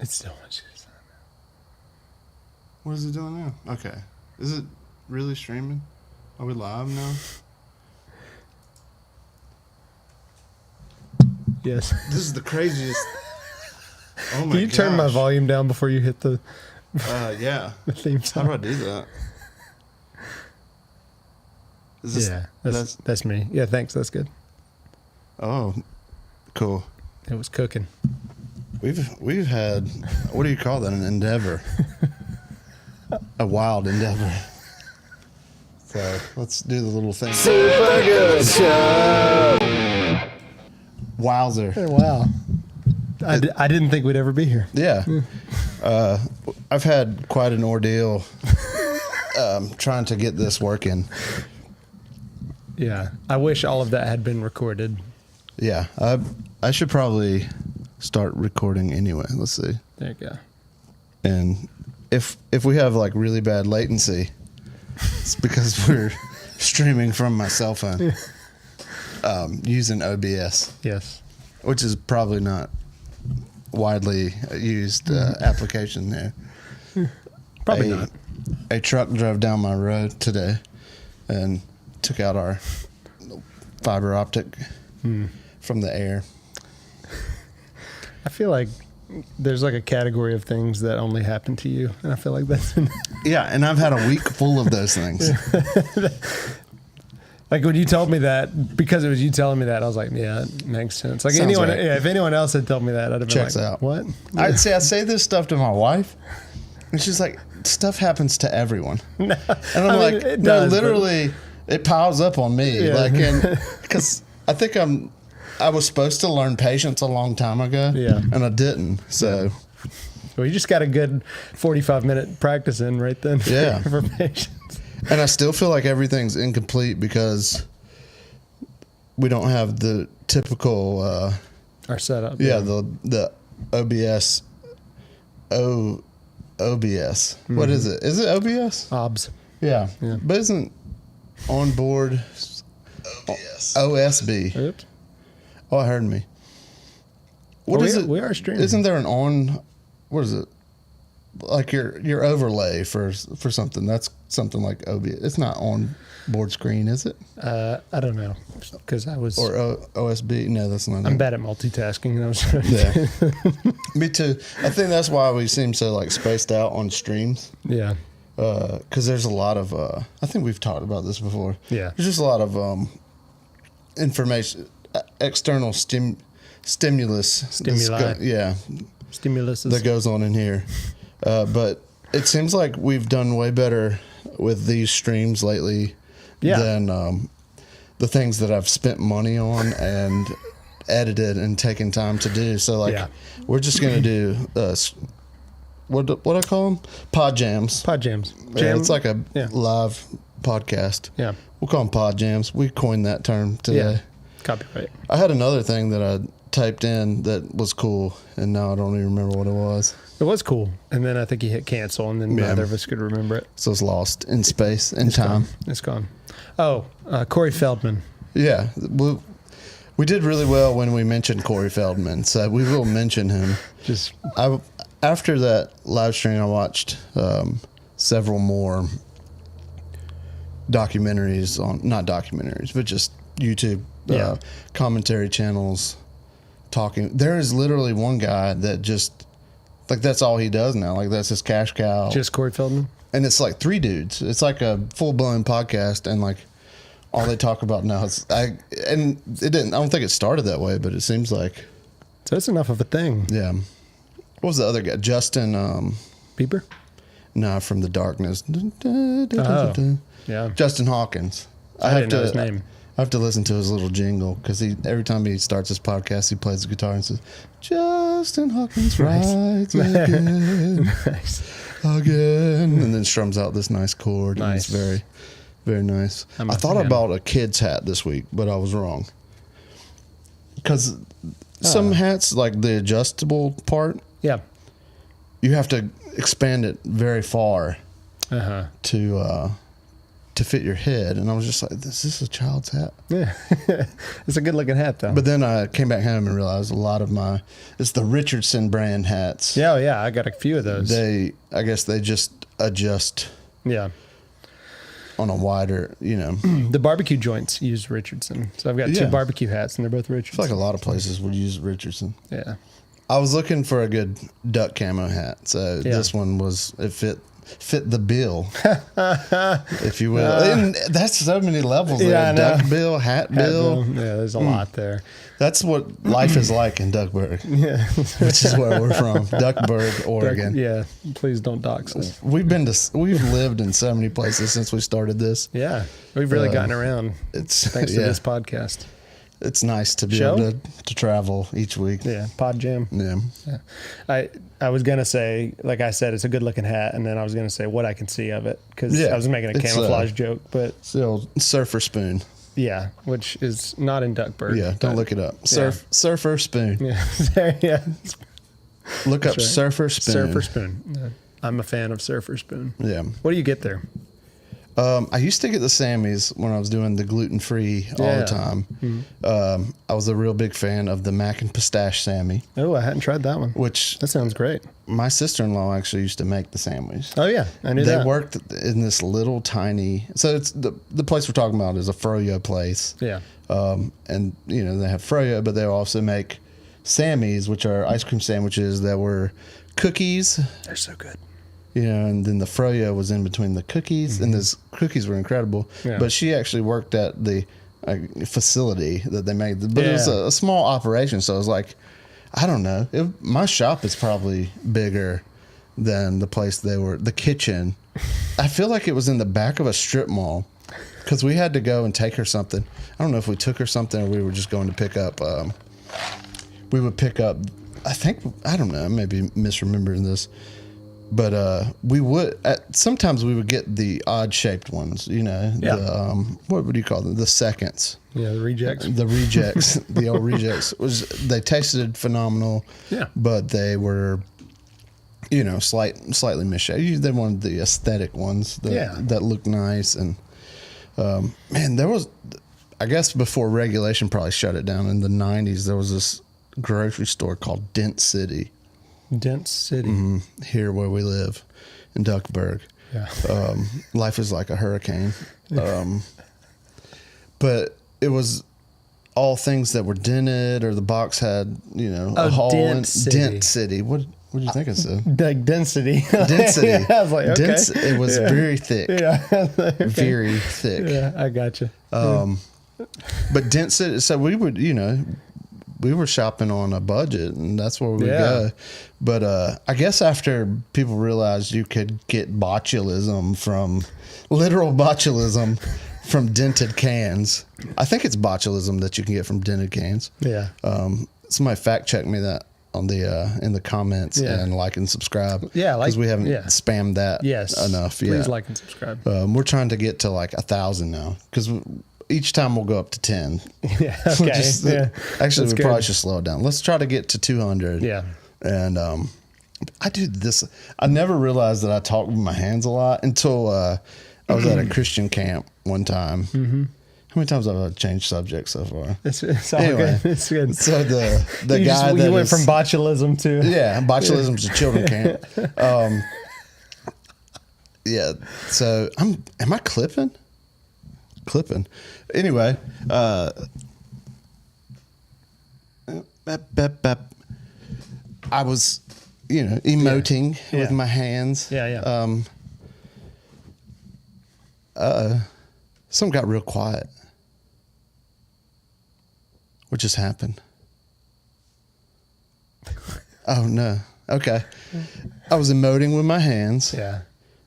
It's still much. What is it doing now? Okay. Is it really streaming? Are we live now? Yes. This is the craziest. Oh my god. Can you turn my volume down before you hit the yeah. the theme song? How do I do that? Is this, yeah, that's me. Yeah, thanks. That's good. Oh, cool. It was cooking. We've had, what do you call that? An endeavor. A wild endeavor. So let's do the little thing. Super good show. Wowzer. Hey, wow. I didn't think we'd ever be here. Yeah. I've had quite an ordeal trying to get this working. Yeah. I wish all of that had been recorded. Yeah. I should probably start recording anyway. Let's see. There you go. And if we have like really bad latency, it's because we're streaming from my cell phone using OBS. Yes. Which is probably not widely used application there. Probably not. A truck drove down my road today and took out our fiber optic from the air. I feel like there's like a category of things that only happen to you, and I feel like that's Yeah, and I've had a week full of those things. Like when you told me that, because it was you telling me that, I was like, yeah, it makes sense. Like Sounds anyone, right. yeah, if anyone else had told me that, I'd have been Checks like, out. what? I say this stuff to my wife, and she's like, stuff happens to everyone. And I'm like, it no, does, literally, it piles up on me. Yeah. Like, and because I think I was supposed to learn patience a long time ago, Yeah. and I didn't. So, Well, you just got a good 45-minute practice in right then. Yeah. For patience. and I still feel like everything's incomplete because we don't have the typical, Our setup. the OBS, OBS. What is it? Is it OBS? OBS. Yeah. Yeah. But isn't onboard OBS. OSB? Oops. Oh, I heard me. What is it? We are streaming. Isn't there an on? What is it? Like your overlay for something. That's something like OBS. It's not on board screen, is it? I don't know, because I was. Or OSB? No, that's not. I'm it. bad at multitasking, and I was. Yeah. Me too. I think that's why we seem so like spaced out on streams. Yeah. Because there's a lot of. I think we've talked about this before. Yeah. There's just a lot of information, external stimulus. Stimuli. Yeah. Stimulus. That goes on in here. But it seems like we've done way better with these streams lately than the things that I've spent money on and edited and taken time to do. So like we're just going to do what I call them? Pod jams. Pod jams. Yeah, it's like a live podcast. Yeah. We'll call them pod jams. We coined that term today. Yeah. Copyright. I had another thing that I typed in that was cool, and now I don't even remember what it was. It was cool, and then I think he hit cancel, and then neither of us could remember it. So it's lost in space and time. It's gone. Oh, Corey Feldman. Yeah. We did really well when we mentioned Corey Feldman, so we will mention him. After that live stream, I watched several more documentaries not documentaries, but just YouTube commentary channels talking. There is literally one guy that just, like, that's all he does now. Like, that's his cash cow. Just Corey Feldman? And it's like 3 dudes. It's like a full-blown podcast, and like all they talk about now is I don't think it started that way, but it seems like. So it's enough of a thing. Yeah. What was the other guy? Justin Bieber? No, from The Darkness. Yeah. Justin Hawkins. I didn't know his name. I have to listen to his little jingle because every time he starts his podcast, he plays the guitar and says, "Justin Hawkins rides again, again," and then strums out this nice chord. Nice. And it's very, very nice. I thought I bought a kid's hat this week, but I was wrong. Because some hats, like the adjustable part, you have to expand it very far to to fit your head. And I was just like, is this a child's hat? Yeah. It's a good looking hat though. But then I came back home and realized a lot of it's the Richardson brand hats. Yeah, yeah, I got a few of those. I guess they just adjust Yeah. on a wider, The barbecue joints use Richardson. So I've got two barbecue hats and they're both I Richardson. feel like a lot of places would use Richardson. Yeah. I was looking for a good duck camo hat. So this one fit the bill, if you will. And that's so many levels there. Duck bill, hat bill. Yeah, there's a lot there. That's what life is like in Duckburg. Yeah. Which is where we're from. Duckburg, Oregon. Yeah. Please don't dox us. We've lived in so many places since we started this. Yeah. We've really gotten around It's thanks to this podcast. It's nice to be able to travel each week. Yeah. Pod jam. Yeah. I was going to say, like I said, it's a good looking hat. And then I was going to say what I can see of it. Because I was making a camouflage joke. But it's the old surfer spoon. Yeah. Which is not in Duckburg. Yeah. Don't look it up. Surfer spoon. Yeah. Yeah. Look up surfer spoon. Surfer spoon. Yeah. I'm a fan of surfer spoon. Yeah. What do you get there? I used to get the Sammys when I was doing the gluten-free all the time. Mm-hmm. I was a real big fan of the mac and pistache Sammy. Oh, I hadn't tried that one. Which that sounds great. My sister-in-law actually used to make the sandwich. Oh yeah, I knew that. They worked in this little tiny. So it's the place we're talking about is a froyo place. Yeah. And they have froyo, but they also make Sammys, which are ice cream sandwiches that were cookies. They're so good. And then the froyo was in between the cookies, and those cookies were incredible. Yeah. But she actually worked at the facility that they made. But it was a small operation, so it was like, I don't know. My shop is probably bigger than the place they were. The kitchen, I feel like it was in the back of a strip mall because we had to go and take her something. I don't know if we took her something or we were just going to pick up. We would pick up, I don't know, I may be misremembering this. But we would sometimes we would get the odd shaped ones, the what would you call them? The seconds. Yeah, the rejects. The rejects, the old rejects they tasted phenomenal. Yeah, but they were, slightly misshaped. They wanted the aesthetic ones that looked nice, and man, there was, I guess before regulation probably shut it down in the 90s. There was this grocery store called Dent City. Dent City. Here where we live in Duckburg. Yeah. Life is like a hurricane. But it was all things that were dented, or the box had, a hole in Dent City. What do you think it said? Like density. Density. Yeah, I was like, okay. It was very thick. Yeah. Okay. Very thick. Yeah, I got you. But Dent City, so we would, we were shopping on a budget, and that's where we go. But I guess after people realized you could get literal botulism from dented cans. I think it's botulism that you can get from dented cans. Yeah. Somebody fact checked me that on the in the comments, and like and subscribe. Yeah, because we haven't spammed that enough. Please like and subscribe. We're trying to get to like 1,000 now, because each time we'll go up to 10. Yeah. Okay. Actually, we probably should slow it down. Let's try to get to 200. Yeah. And I do this. I never realized that I talk with my hands a lot until I was at a Christian camp one time. Mm-hmm. How many times have I changed subjects so far? It's all good. It's good. So the guy that went from botulism to botulism to children camp. Yeah. So am I clipping? Anyway, I was, emoting with my hands. Yeah. Something got real quiet. What just happened? Oh no. Okay. I was emoting with my hands. Yeah.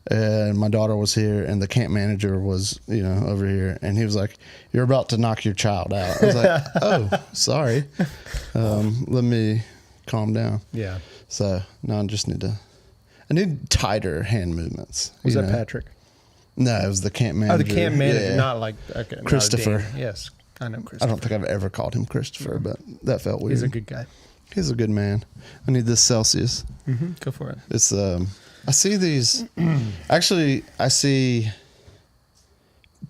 And my daughter was here, and the camp manager was, over here, and he was like, "You're about to knock your child out." I was like, "Oh, sorry. Let me calm down." Yeah. So now I need tighter hand movements. Was that Patrick? No, it was the camp manager. Oh, the camp manager, not like Christopher. Yes, I know Christopher. I don't think I've ever called him Christopher, but that felt weird. He's a good guy. He's a good man. I need this Celsius. Mm-hmm. Go for it. It's I see these. Actually, I see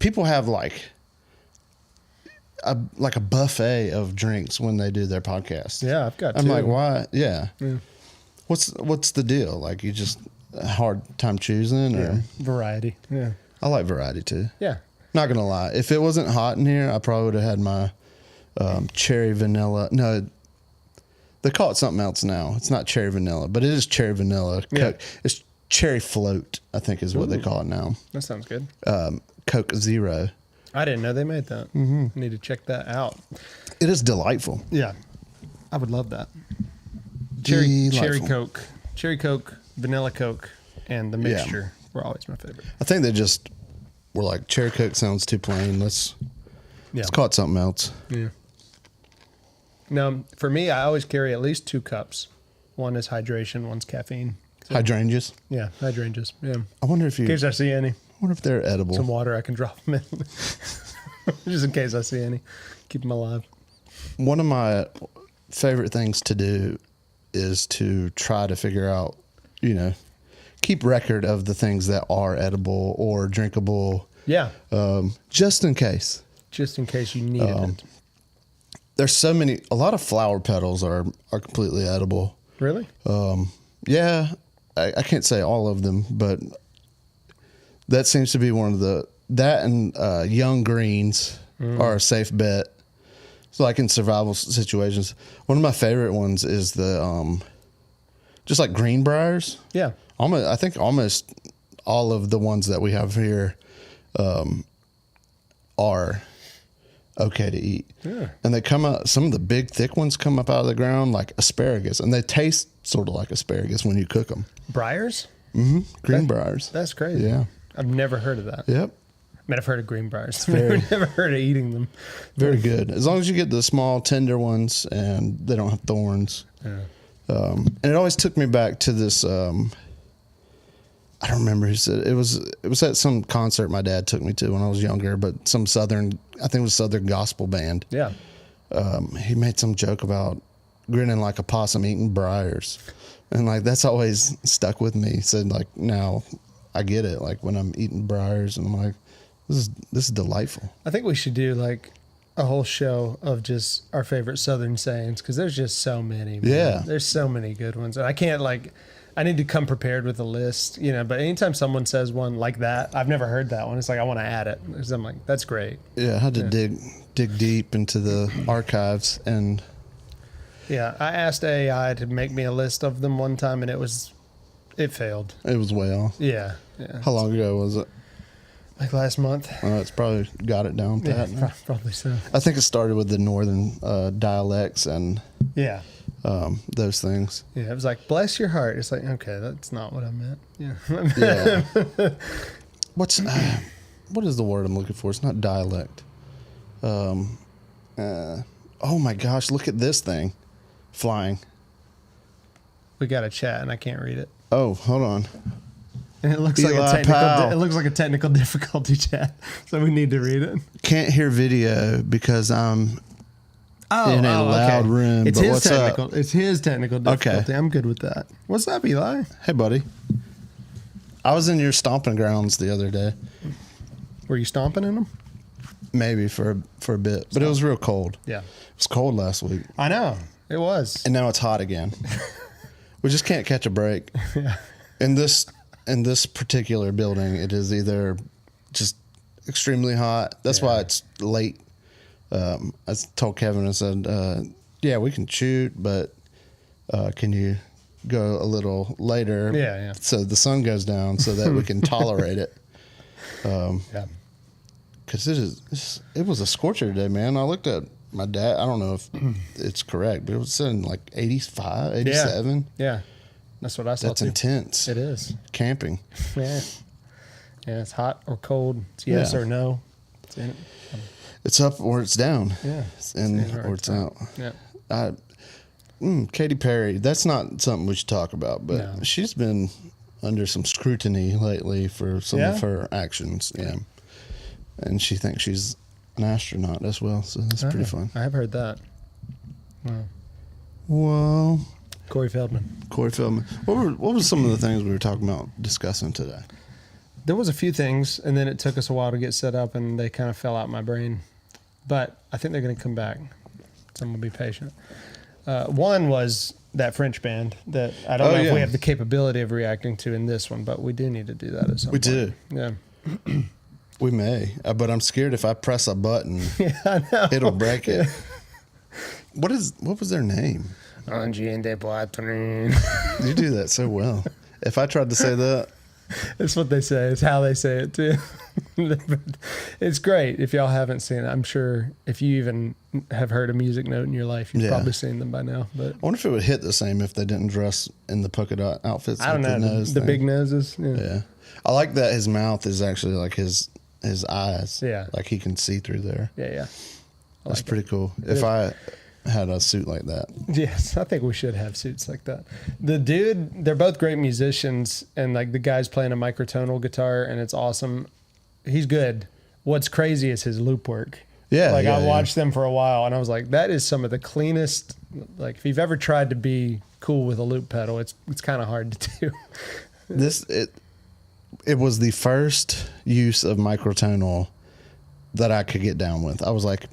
people have like a buffet of drinks when they do their podcast. Yeah, I've got. I'm two. like, why? Yeah. What's the deal? Like, you just a hard time choosing, or variety? Yeah, I like variety too. Yeah, not gonna lie. If it wasn't hot in here, I probably would have had my cherry vanilla. No, they call it something else now. It's not cherry vanilla, but it is cherry vanilla. Yeah. It's cherry float, I think is what they call it now. that sounds good. Coke Zero. I didn't know they made that. Mm-hmm. Need to check that out. It is delightful. Yeah, I would love that. Delightful. Cherry Coke, vanilla Coke, and the mixture were always my favorite. I think they just were like, cherry Coke sounds too plain. Let's call it something else. Yeah. Now, for me, I always carry at least 2 cups. One is hydration, one's caffeine. So, Hydrangeas. Yeah, hydrangeas. Yeah. I wonder if In case I see any. I wonder if they're edible. Some water I can drop them in. Just in case I see any. Keep them alive. One of my favorite things to do is to try to figure out, keep record of the things that are edible or drinkable. Yeah. Just in case. Just in case you needed it. There's a lot of flower petals are completely edible. Really? Yeah. I can't say all of them, but that seems to be one of that and young greens are a safe bet. So like in survival situations, one of my favorite ones is the just like greenbriers. Yeah. I think almost all of the ones that we have here are okay to eat. Yeah. And they come out, some of the big thick ones come up out of the ground like asparagus, and they taste sort of like asparagus when you cook them. Briars? Mm-hmm. Greenbriers. That's crazy. Yeah. I've never heard of that. Yep. I mean, I've heard of greenbriers. I've never heard of eating them. Very good. As long as you get the small, tender ones and they don't have thorns. Yeah. And it always took me back to this. I don't remember who said it. It was at some concert my dad took me to when I was younger, but some Southern gospel band. Yeah. He made some joke about grinning like a possum eating briars. And like, that's always stuck with me. He said like, now I get it. Like when I'm eating briars and I'm like, this is delightful. I think we should do like a whole show of just our favorite Southern sayings, because there's just so many. Man. Yeah. There's so many good ones. And I need to come prepared with a list, but anytime someone says one like that, I've never heard that one. It's like, I want to add it. Because I'm like, that's great. Yeah. I had to dig deep into the archives and. Yeah. I asked AI to make me a list of them one time and it failed. It was way off. Yeah. How long ago was it? Like last month. It's probably got it down pat. Yeah, probably so. I think it started with the northern dialects and those things. Yeah, it was like, bless your heart. It's like, okay, that's not what I meant. Yeah. Yeah. What is the word I'm looking for? It's not dialect. Oh my gosh, look at this thing flying. We got a chat and I can't read it. Oh, hold on. And it looks like a technical difficulty chat, so we need to read it. Can't hear video because I'm in a loud room. It's but his what's technical. up? It's his technical difficulty. Okay. I'm good with that. What's up, Eli? Hey, buddy. I was in your stomping grounds the other day. Were you stomping in them? Maybe for a bit, but it was real cold. Yeah, it was cold last week. I know it was, and now it's hot again. We just can't catch a break. Yeah. In this particular building, it is either just extremely hot. That's why it's late. I told Kevin, I said, yeah, we can shoot, but can you go a little later? Yeah. So the sun goes down so that we can tolerate it. Yeah. Because it was a scorcher today, man. I looked at my dad. I don't know if it's correct, but it was saying like 85, 87. Yeah. That's what I saw. That's intense. It is. Camping. Yeah. Yeah, it's hot or cold. It's yes or no. It's up or it's down. Yeah. It's in or it's out. Yeah. Katy Perry, that's not something we should talk about, but she's been under some scrutiny lately for some of her actions. Yeah. And she thinks she's an astronaut as well, so that's pretty fun. I have heard that. Wow. Well, Corey Feldman. What were some of the things we were talking about discussing today? There was a few things, and then it took us a while to get set up, and they kind of fell out my brain. But I think they're going to come back, so I'm going to be patient. One was that French band that I don't know if we have the capability of reacting to in this one, but we do need to do that at some point. We do. Yeah. We may, but I'm scared if I press a button, I know. it'll break it. What was their name? Angine Poitrine. You do that so well. If I tried to say that, It's what they say. It's how they say it too. It's great. If y'all haven't seen it, I'm sure if you even have heard a music note in your life, you've probably seen them by now. But I wonder if it would hit the same if they didn't dress in the polka dot outfits. I don't know. The big noses. Yeah. I like that his mouth is actually like his eyes. Yeah. Like he can see through there. Yeah. That's pretty cool. If I had a suit like that. Yes, I think we should have suits like that. The dude, they're both great musicians, and like the guy's playing a microtonal guitar, and it's awesome. He's good. What's crazy is his loop work. Yeah. Like I watched them for a while, and I was like, that is some of the cleanest. Like if you've ever tried to be cool with a loop pedal, it's kind of hard to do. It was the first use of microtonal that I could get down with. I was like,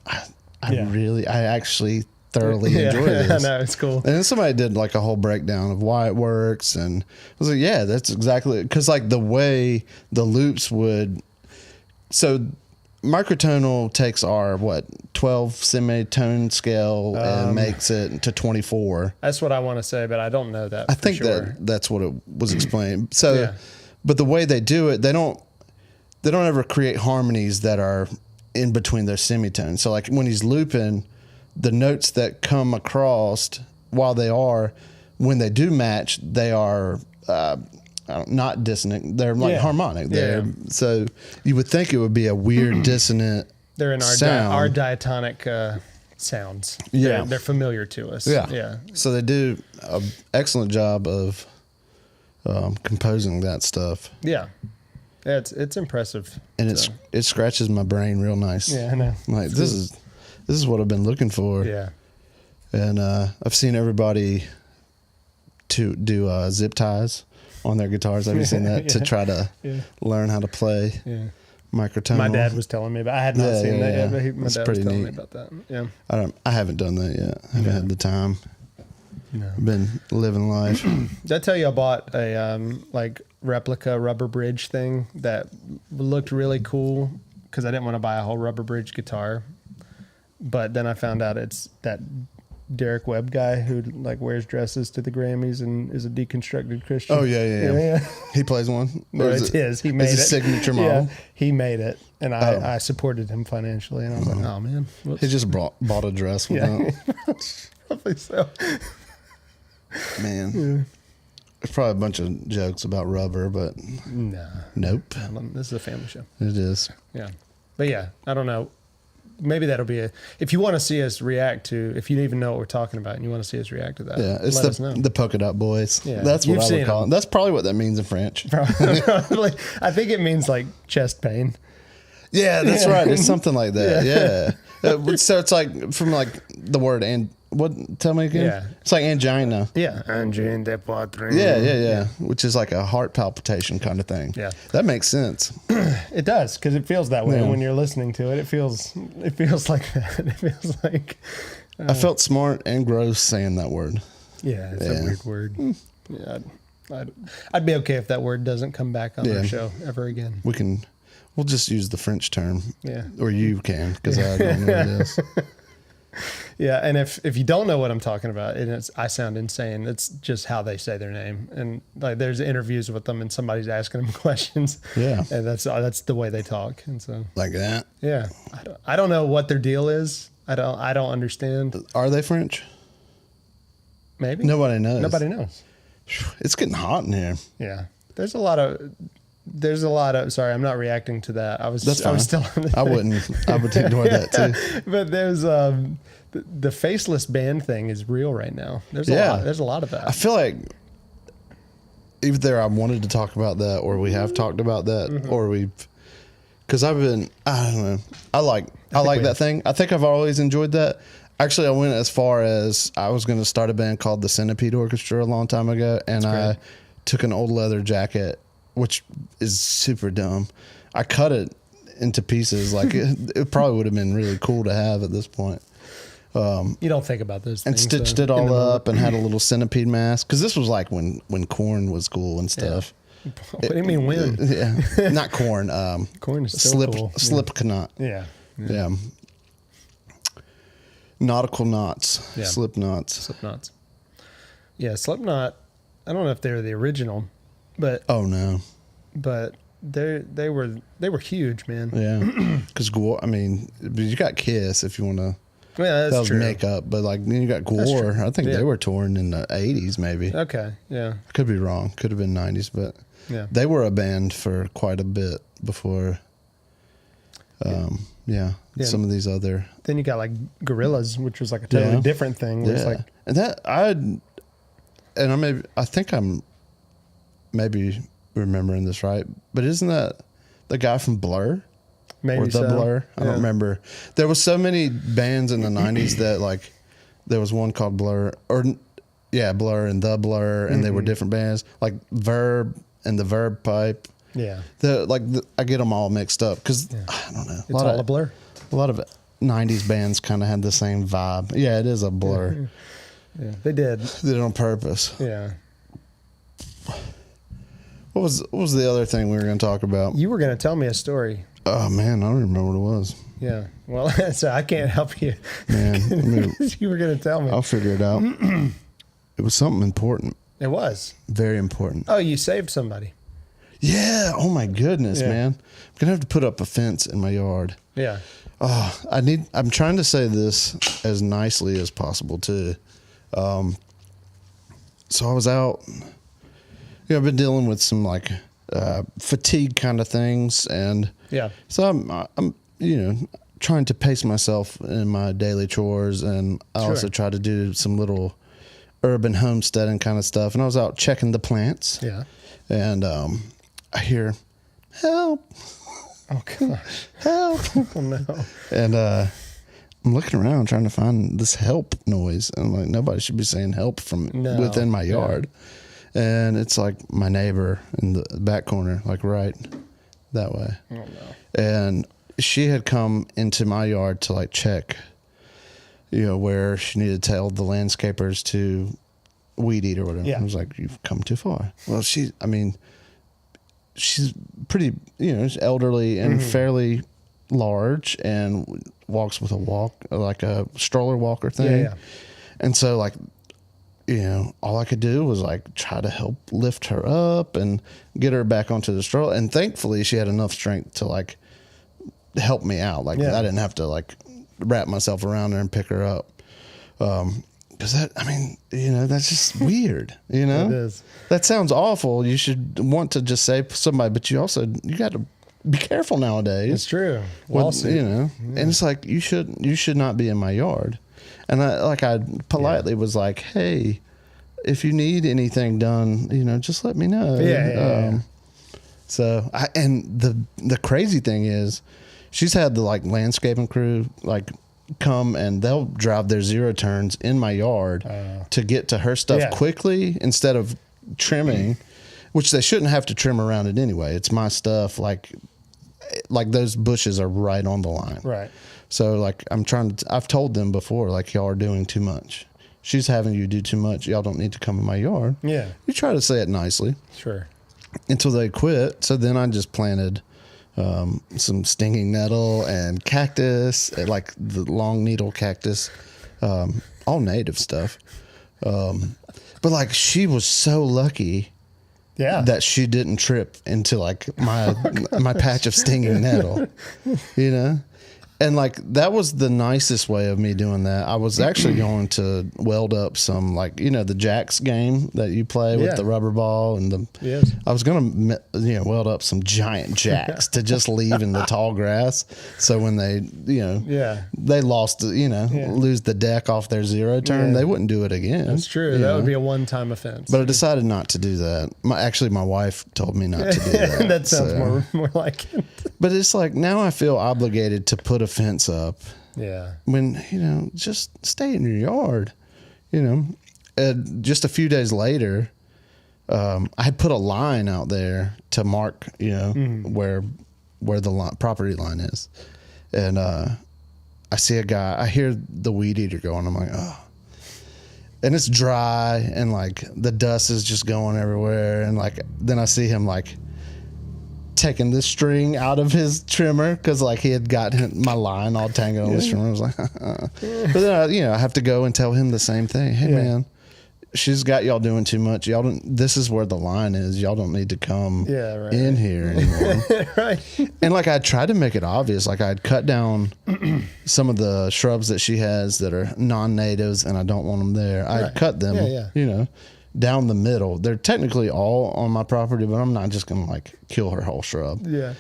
I actually thoroughly enjoy this. I know, it's cool. And then somebody did like a whole breakdown of why it works. And I was like, yeah, that's exactly, because like the way the loops would, so microtonal takes our 12 semitone scale and makes it to 24. That's what I want to say, but I don't know that. I think sure. that's what it was explained. So, but the way they do it, they don't ever create harmonies that are in between their semitones. So like when he's looping, the notes that come across when they do match, they are not dissonant. They're like harmonic. So you would think it would be a weird dissonant. They're in our diatonic sounds. Yeah. They're familiar to us. Yeah. So they do an excellent job of composing that stuff. Yeah. It's impressive. And it scratches my brain real nice. Yeah, I know. Like this is what I've been looking for. Yeah. And I've seen everybody to do zip ties on their guitars. Have you seen that? To try to learn how to play microtonal. My dad was telling me about. I had not seen that yet, but my dad was telling me about that. Yeah. I haven't done that yet. I haven't had the time. No. Been living life. Did I tell you I bought a replica rubber bridge thing that looked really cool because I didn't want to buy a whole rubber bridge guitar, but then I found out it's that Derek Webb guy who like wears dresses to the Grammys and is a deconstructed Christian. Oh yeah. He plays one. No, it's his. He made it. His signature model. Yeah, he made it, and I supported him financially, and I was like, oh man, whoops. He just bought a dress with it. Probably so. Man, there's probably a bunch of jokes about rubber, but nope. This is a family show. It is. Yeah, but yeah, I don't know. Maybe that'll be if you want to see us react to, if you even know what we're talking about and you want to see us react to that. Yeah, it's let us know. the polka dot boys. Yeah. That's what I would call them. it. That's probably what that means in French. Probably. I think it means like chest pain. Yeah, that's right. It's something like that. Yeah. So it's like from like the word and what? Tell me again. Yeah. It's like angina. Yeah. Angine de poitrine. Yeah. Which is like a heart palpitation kind of thing. Yeah. That makes sense. It does, because it feels that way when you're listening to it. It feels like that. It feels like. I felt smart and gross saying that word. Yeah, it's a weird word. Yeah, I'd be okay if that word doesn't come back on our show ever again. We'll just use the French term. Yeah. Or you can, because I don't know what it is. Yeah, and if you don't know what I'm talking about, and I sound insane, it's just how they say their name. And like there's interviews with them and somebody's asking them questions. Yeah. And that's the way they talk. And so like that. Yeah. I don't know what their deal is. I don't understand. Are they French? Maybe. Nobody knows. Nobody knows. It's getting hot in here. Yeah. There's a lot of sorry, I'm not reacting to that. That's fine. I was still I would ignore that too. But there's the faceless band thing is real right now. There's a lot of that. I feel like either I wanted to talk about that or we have talked about that or because I don't know. I like that thing. I think I've always enjoyed that. Actually, I went as far as I was going to start a band called the Centipede Orchestra a long time ago, and I took an old leather jacket which is super dumb. I cut it into pieces. Like it probably would have been really cool to have at this point. You don't think about those And things. stitched it all up and had a little centipede mask. Because this was like when corn was cool and stuff. What do you mean when? Yeah. Not corn. Corn is still cool. Slipknot. Yeah. Yeah. Nautical knots. Yeah. Slipknots. Slipknots. Yeah, Slipknot. I don't know if they're the original, but Oh no. but they were huge, man. Yeah. Because I mean, you got Kiss if you want to. Yeah, that's That was true. makeup, but like then you got That's Gore. true. I think Yeah. they were touring in the 80s, maybe. Okay, yeah, Could be wrong. Could have been 90s, but yeah. they were a band for quite a bit before. Yeah, Yeah. some of these other. Then you got like Gorillas, which was like a totally Yeah. different thing. Where Yeah, it's like, and that I think I'm maybe remembering this right, but isn't that the guy from Blur? maybe Or the so. Blur. I don't Yeah. remember. There was so many bands in the 90s that like there was one called Blur Blur and the Blur and they were different bands like Verb and the Verb Pipe. Yeah, I get them all mixed up because I don't know. it's all a blur. A lot of 90s bands kind of had the same vibe. Yeah, it is a blur. Yeah, they did. Did it on purpose. Yeah, What was the other thing we were going to talk about? you were gonna tell me a story. Oh man, I don't remember what it was. Yeah, well, so I can't help you. Man, I mean, You were gonna tell me. I'll figure it out. It was something important. It was. Very important. Oh, you saved somebody. Yeah. Oh my goodness, Yeah. man. I'm gonna have to put up a fence in my yard. Yeah. Oh, I'm trying to say this as nicely as possible too. So I was out. I've been dealing with some like fatigue kind of things, and Yeah. so I'm trying to pace myself in my daily chores, and I Sure. also try to do some little urban homesteading kind of stuff. And I was out checking the plants. Yeah. And I hear, help, Oh gosh. help. Oh no. And I'm looking around trying to find this help noise. And I'm like, nobody should be saying help from No. within my Yeah. yard. And it's like my neighbor in the back corner, like right that way. Oh no. And she had come into my yard to like check, where she needed to tell the landscapers to weed eat or whatever. Yeah. I was like, you've come too far. Well, she's pretty, she's elderly and fairly large and walks with like a stroller walker thing. Yeah, yeah. And so like, all I could do was like try to help lift her up and get her back onto the stroller. And thankfully she had enough strength to like help me out. Like Yeah. I didn't have to like wrap myself around her and pick her up. Cause that's just weird, It is. That sounds awful. You should want to just save somebody, but you got to be careful nowadays. It's true. With, Lawsuit. and it's like, you should not be in my yard. And I politely was like, hey, if you need anything done, just let me know. Yeah. So the crazy thing is she's had the like landscaping crew like come and they'll drive their zero turns in my yard to get to her stuff Yeah. quickly instead of trimming, which they shouldn't have to trim around it anyway. It's my stuff. Like those bushes are right on the line. Right. So like I've told them before, like y'all are doing too much. She's having you do too much. Y'all don't need to come in my yard. Yeah. You try to say it nicely Sure. until they quit. So then I just planted some stinging nettle and cactus, like the long needle cactus, all native stuff. But like she was so lucky Yeah. that she didn't trip into like my patch of stinging nettle, And like that was the nicest way of me doing that. I was actually going to weld up some like the jacks game that you play with Yeah. the rubber ball and the. Yes. I was going to weld up some giant jacks to just leave in the tall grass. So when they Yeah. they lost lose the deck off their zero turn, Yeah. they wouldn't do it again. That's true. you That know? would be a one-time offense. But I decided not to do that. My wife told me not to do that. That sounds so. more like it. But it's like now I feel obligated to put a fence up Yeah. when, just stay in your yard, just a few days later, I had put a line out there to mark, where the property line is. And I see a guy, I hear the weed eater going. I'm like, oh. And it's dry and like the dust is just going everywhere. And like, then I see him like taking the string out of his trimmer because like he had got my line all tangled on the trimmer. I was like, but then I have to go and tell him the same thing. Hey man, she's got y'all doing too much. Y'all don't. This is where the line is. Y'all don't need to come in here anymore. Right. And like I tried to make it obvious. Like I'd cut down some of the shrubs that she has that are non-natives, and I don't want them there. I'd cut them. Down the middle. They're technically all on my property, but I'm not just gonna like kill her whole shrub. Yeah.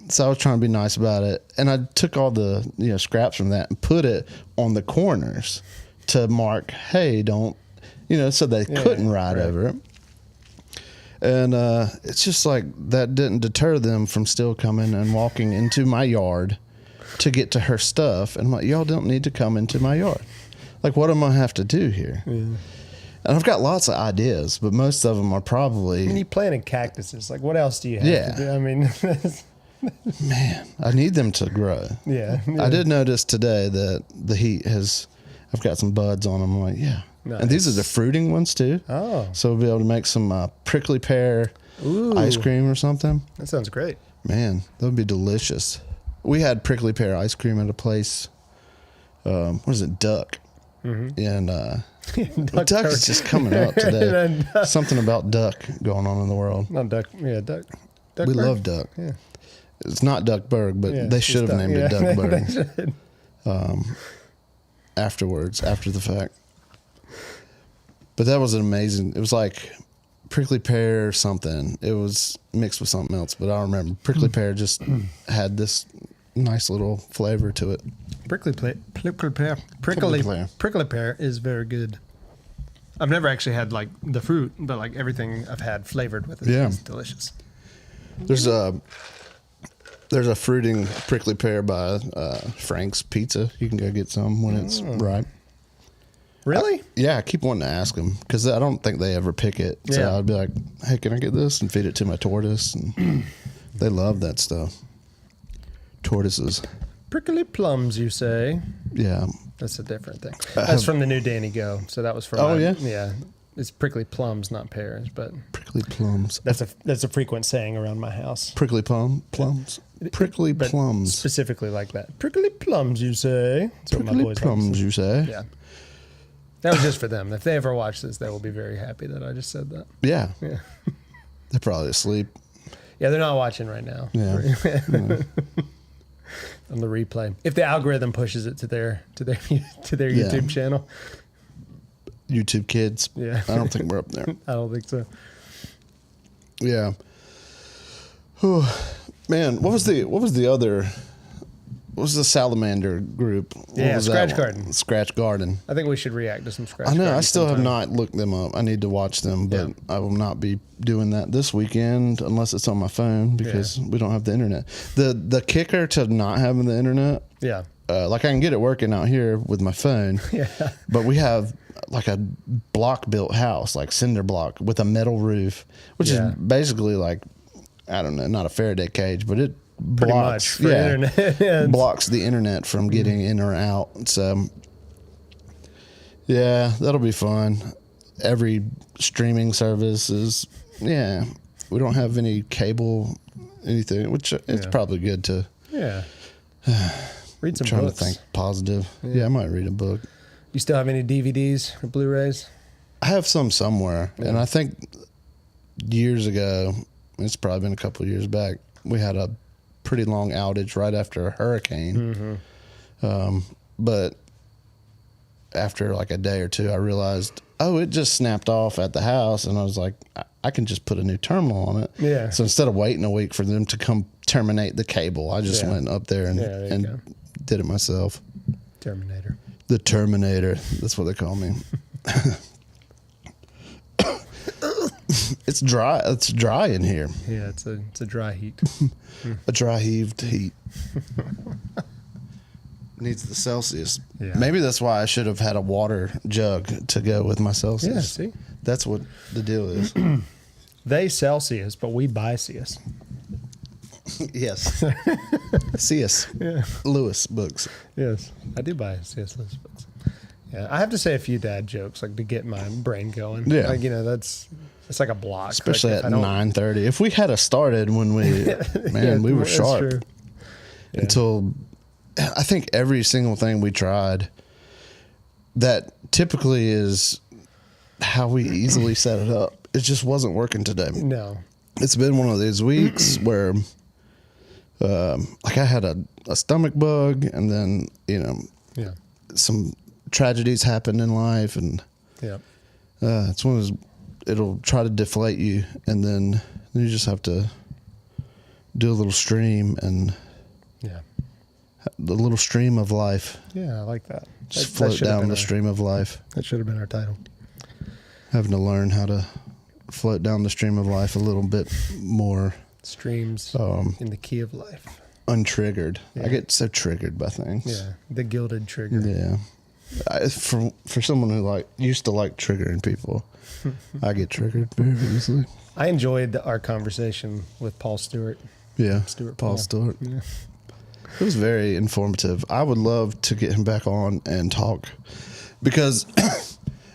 So I was trying to be nice about it, and I took all the scraps from that and put it on the corners to mark, hey, don't. So they couldn't ride over it. And it's just like that didn't deter them from still coming and walking into my yard to get to her stuff. And I'm like, y'all don't need to come into my yard. Like, what am I have to do here? Yeah. And I've got lots of ideas, but most of them are probably... you planted cactuses. Like, what else do you have to do? I mean... Man, I need them to grow. Yeah. I did notice today that the heat has... I've got some buds on them. I'm like, yeah. Nice. And these are the fruiting ones too. Oh. So we'll be able to make some prickly pear ice cream or something. That sounds great. Man, that would be delicious. We had prickly pear ice cream at a place. What is it? Duck. Mm-hmm. And duck is just coming up today. Something about duck going on in the world. Not duck. Yeah, duck. We love duck. Yeah. It's not Duckburg, but they should have named it Duckburg. After the fact. But that was an amazing. It was like prickly pear or something. It was mixed with something else, but I don't remember. Prickly pear just had this nice little flavor to it. Prickly pear is very good. I've never actually had like the fruit, but like everything I've had flavored with it is delicious. There's a fruiting prickly pear by Frank's Pizza. You can go get some when it's ripe. Really? I keep wanting to ask them because I don't think they ever pick it. So I'd be like, hey, can I get this? And feed it to my tortoise. And they love that stuff. Tortoises. Prickly plums, you say? Yeah. That's a different thing. That's from the new Danny Go. So that was from... Oh, yeah? Yeah. It's prickly plums, not pears, but... Prickly plums. That's a frequent saying around my house. Prickly plums? Prickly plums. Specifically like that. Prickly plums, you say? That's prickly plums, you say? Yeah. That was just for them. If they ever watch this, they will be very happy that I just said that. Yeah. They're probably asleep. Yeah, they're not watching right now. Yeah. On the replay. If the algorithm pushes it to their YouTube channel. YouTube Kids. Yeah. I don't think we're up there. I don't think so. Yeah. Oh, man, what was the salamander group? Scratch Garden. Scratch Garden. I think we should react to some Scratch Garden. I know. Garden I still have not looked them up. I need to watch them, but I will not be doing that this weekend unless it's on my phone because we don't have the internet. The kicker to not having the internet, like I can get it working out here with my phone, but we have like a block built house, like cinder block with a metal roof, which is basically like, I don't know, not a Faraday cage, but it blocks internet. Blocks the internet from getting in or out. So that'll be fun. Every streaming service is we don't have any cable anything, which it's probably good to read some trying books. To think positive. I might read a book. You still have any DVDs or Blu-rays? I have some somewhere, and I think years ago, it's probably been a couple of years back, we had a pretty long outage right after a hurricane. But after like a day or two, I realized, it just snapped off at the house, and I was like, I can just put a new terminal on it. Yeah. So instead of waiting a week for them to come terminate the cable, I just went up there and did it myself. Terminator. The Terminator. That's what they call me. It's dry. It's dry in here. Yeah, it's a dry heat. A dry heaved heat. Needs the Celsius. Yeah. Maybe that's why I should have had a water jug to go with my Celsius. Yeah, see? That's what the deal is. They Celsius, but we buy Celsius. Yes. C.S. Yeah. Lewis books. Yes, I do buy C.S. Lewis books. Yeah, I have to say a few dad jokes, like to get my brain going. Yeah. Like, it's like a block. Especially like, at 9:30. If we had started when we, we were that's sharp. true. Yeah. Until, I think every single thing we tried, that typically is how we easily set it up. It just wasn't working today. No. It's been one of these weeks where, like I had a stomach bug, and then, Yeah. some tragedies happened in life, and Yeah. it's one of those, it'll try to deflate you, and then you just have to do a little stream, and Yeah. the little stream of life. Yeah, I like that. Just That float should have down been the stream of life. That should have been our title. Having to learn how to float down the stream of life a little bit more Streams in the key of life. untriggered. Yeah. I get so triggered by things. Yeah, the gilded trigger. Yeah. For someone who used to like triggering people, I get triggered very easily. I enjoyed our conversation with Paul Stewart. Yeah. Stuart Paul Stewart. Yeah. It was very informative. I would love to get him back on and talk, because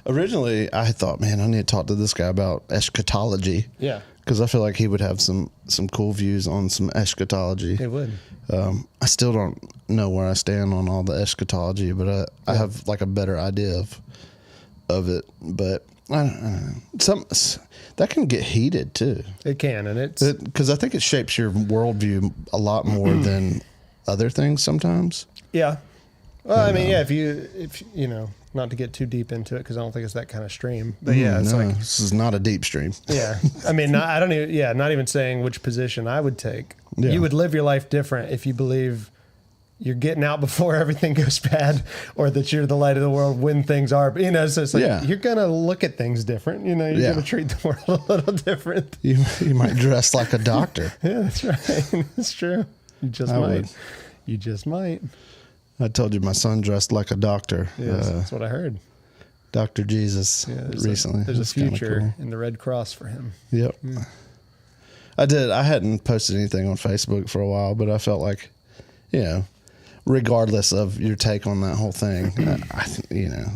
originally I thought, man, I need to talk to this guy about eschatology. Yeah, Because I feel like he would have some cool views on some eschatology. it would. I still don't know where I stand on all the eschatology, but I have like a better idea of it. But I don't know. That can get heated too. It can, and it's Because I think it shapes your worldview a lot more than other things sometimes. yeah. Well, I mean, yeah. If you know, not to get too deep into it, because I don't think it's that kind of stream. But yeah, it's like this is not a deep stream. yeah. I mean, I don't even. Yeah, not even saying which position I would take. Yeah. You would live your life different if you believe you're getting out before everything goes bad, or that you're the light of the world when things are. So it's like you're gonna look at things different. You're gonna treat the world a little different. You might dress like a doctor. Yeah, that's right. That's true. You just might. would. You just might. I told you my son dressed like a doctor. Yes, that's what I heard. Dr. Jesus recently. There's That's a kinda future cool. in the Red Cross for him. Yep. I did. I hadn't posted anything on Facebook for a while, but I felt like, regardless of your take on that whole thing,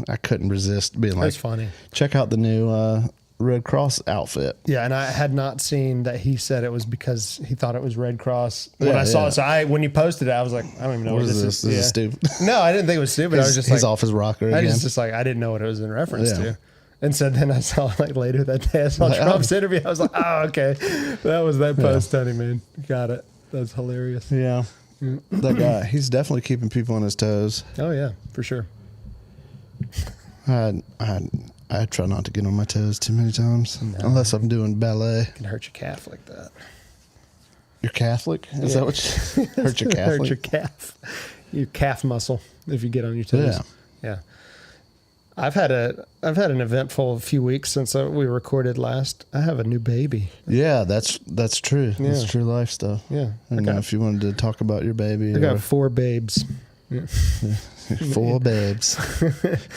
I couldn't resist being like, That's funny. check out the new Red Cross outfit. Yeah, and I had not seen that he said it was because he thought it was Red Cross. When Yeah, I saw yeah. it, so when you posted it, I was like, I don't even know What what is this this? This is stupid. No, I didn't think it was stupid. I was just He's like, off his rocker I again. was just like, I didn't know what it was in reference Yeah. to. And so then I saw later that day, I saw Like, Trump's interview. I was like, oh, okay. That was that post, Tony, man. Got it. That's hilarious. Yeah. That guy, he's definitely keeping people on his toes. Oh, yeah, for sure. I try not to get on my toes too many times, unless I'm doing ballet. It can hurt your calf like that. You're Catholic? Is that what you hurt your Catholic? Hurt your calf. Your calf muscle if you get on your toes. Yeah. I've had an eventful few weeks since we recorded last. I have a new baby. Yeah, that's true. Yeah. That's true life stuff. Yeah. I don't know if you wanted to talk about your baby. I got 4 babes. Yeah. 4 babes.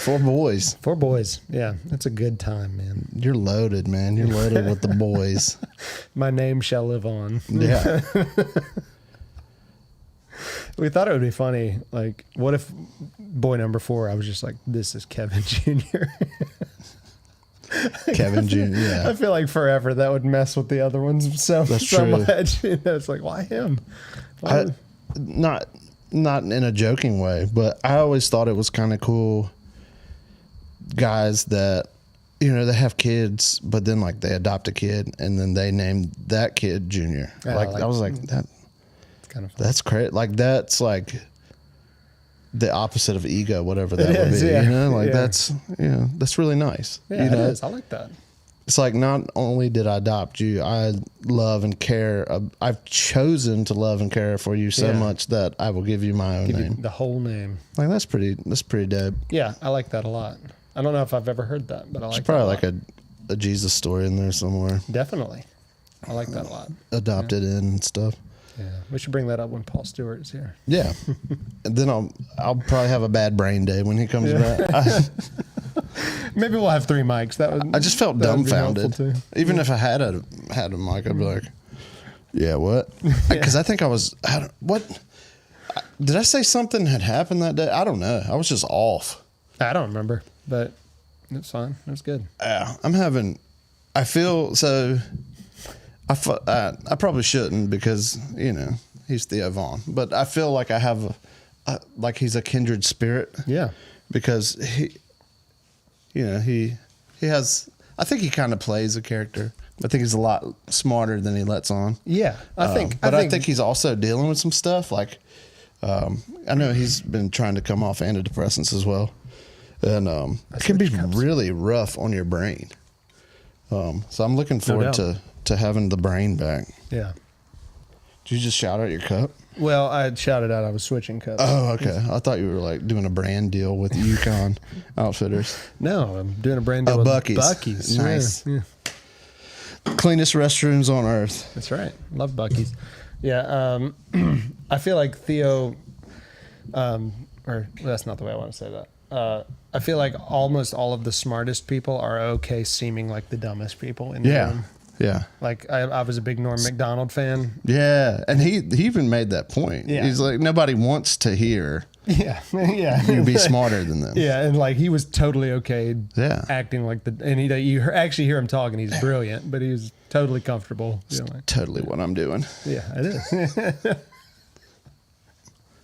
4 boys. 4 boys. Yeah. That's a good time, man. You're loaded, man. You're loaded with the boys. My name shall live on. Yeah. We thought it would be funny. Like, what if boy number 4, I was just like, this is Kevin Jr. Kevin Jr. Yeah. I feel like forever that would mess with the other ones so true. much. It's like, why him? Not in a joking way, but I always thought it was kind of cool guys that, they have kids, but then like they adopt a kid and then they name that kid Junior. Yeah, I was like, that. Kind of fun. That's crazy. Like that's like the opposite of ego, whatever that It would is, be. yeah. That's really nice. Yeah, it is. I like that. It's like not only did I adopt you, I love and care. I've chosen to love and care for you so much that I will give you my own Give you name. the whole name. Like that's pretty dope. Yeah, I like that a lot. I don't know if I've ever heard that, but I like There's that probably a like lot. a Jesus story in there somewhere. Definitely. I like that a lot. Adopted in and stuff. Yeah, we should bring that up when Paul Stewart is here. Yeah. And then I'll probably have a bad brain day when he comes back. Maybe we'll have 3 mics. I just felt dumbfounded. Even if I had a mic, I'd be like, yeah, what? Because I think what? Did I say something had happened that day? I don't know. I was just off. I don't remember, but it's fine. It was good. Yeah, I feel so. I probably shouldn't because he's Theo Vaughn, but I feel like I have like he's a kindred spirit. Yeah, because he has. I think he kind of plays a character. I think he's a lot smarter than he lets on. Yeah, I think he's also dealing with some stuff. Like, I know he's been trying to come off antidepressants as well, and it can be really rough on your brain. So I'm looking forward to having the brain back. Yeah. Did you just shout out your cup? Well, I shouted out I was switching cups. Oh, okay. I thought you were like doing a brand deal with Yukon Outfitters. No, I'm doing a brand deal with Buc-ee's. Nice. Yeah. Cleanest restrooms on earth. That's right. Love Buc-ee's. Yeah. I feel like Theo, or that's not the way I want to say that. I feel like almost all of the smartest people are okay seeming like the dumbest people in the room. Yeah. Like I was a big Norm Macdonald fan. Yeah. And he even made that point. Yeah. He's like, nobody wants to hear you be smarter than them. Yeah. And like he was totally okay acting like and you actually hear him talking. He's brilliant, but he's totally comfortable. It's totally what I'm doing. Yeah, it is.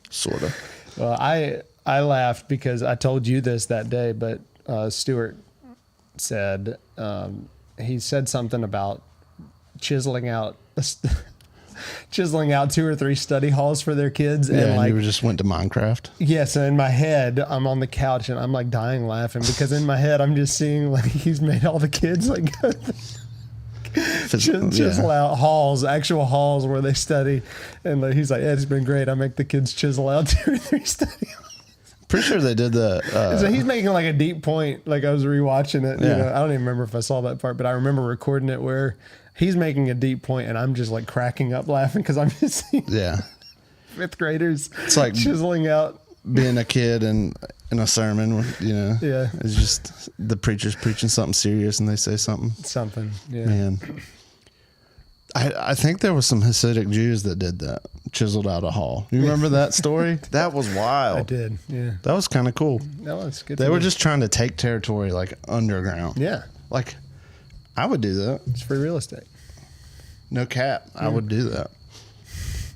Sort of. Well, I laughed because I told you this that day, but Stuart said he said something about chiseling out 2 or 3 study halls for their kids. And like, you just went to Minecraft. Yes. And in my head, I'm on the couch and I'm like dying laughing because in my head, I'm just seeing like he's made all the kids like chisel out halls, actual halls where they study. And like, he's like, it's been great. I make the kids chisel out 2 or 3 study halls. Pretty sure they did that. So he's making like a deep point. Like I was rewatching it. Yeah. I don't even remember if I saw that part, but I remember recording it where he's making a deep point and I'm just like cracking up laughing because I'm just seeing 5th graders it's like chiseling out. Being a kid and in a sermon, Yeah. It's just the preacher's preaching something serious and they say something. Yeah. Man. I think there was some Hasidic Jews that did that, chiseled out a hall. You remember that story? That was wild. I did, yeah. That was kind of cool. That was good. They were just trying to take territory like underground. Yeah. Like, I would do that. It's free real estate. No cap. I would do that.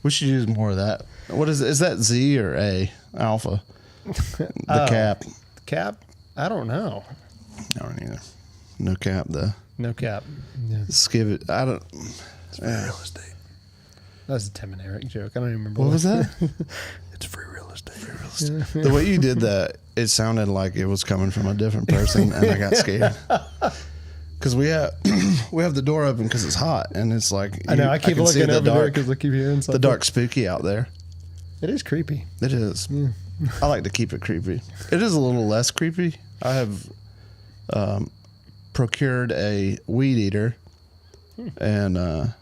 We should use more of that. What is that Z or A? Alpha? The cap. Cap? I don't know. I don't either. No cap, though. No cap. Yeah. Skip I don't... It's free real estate. That was a Tim and Eric joke. I don't even remember. What was that? It's free real estate. Free real estate. The way you did that, it sounded like it was coming from a different person, and I got scared. Because we have the door open because it's hot, and it's like... I know, I keep looking over there because I keep hearing something. The dark spooky out there. It is creepy. It is. Yeah. I like to keep it creepy. It is a little less creepy. I have procured a weed eater, and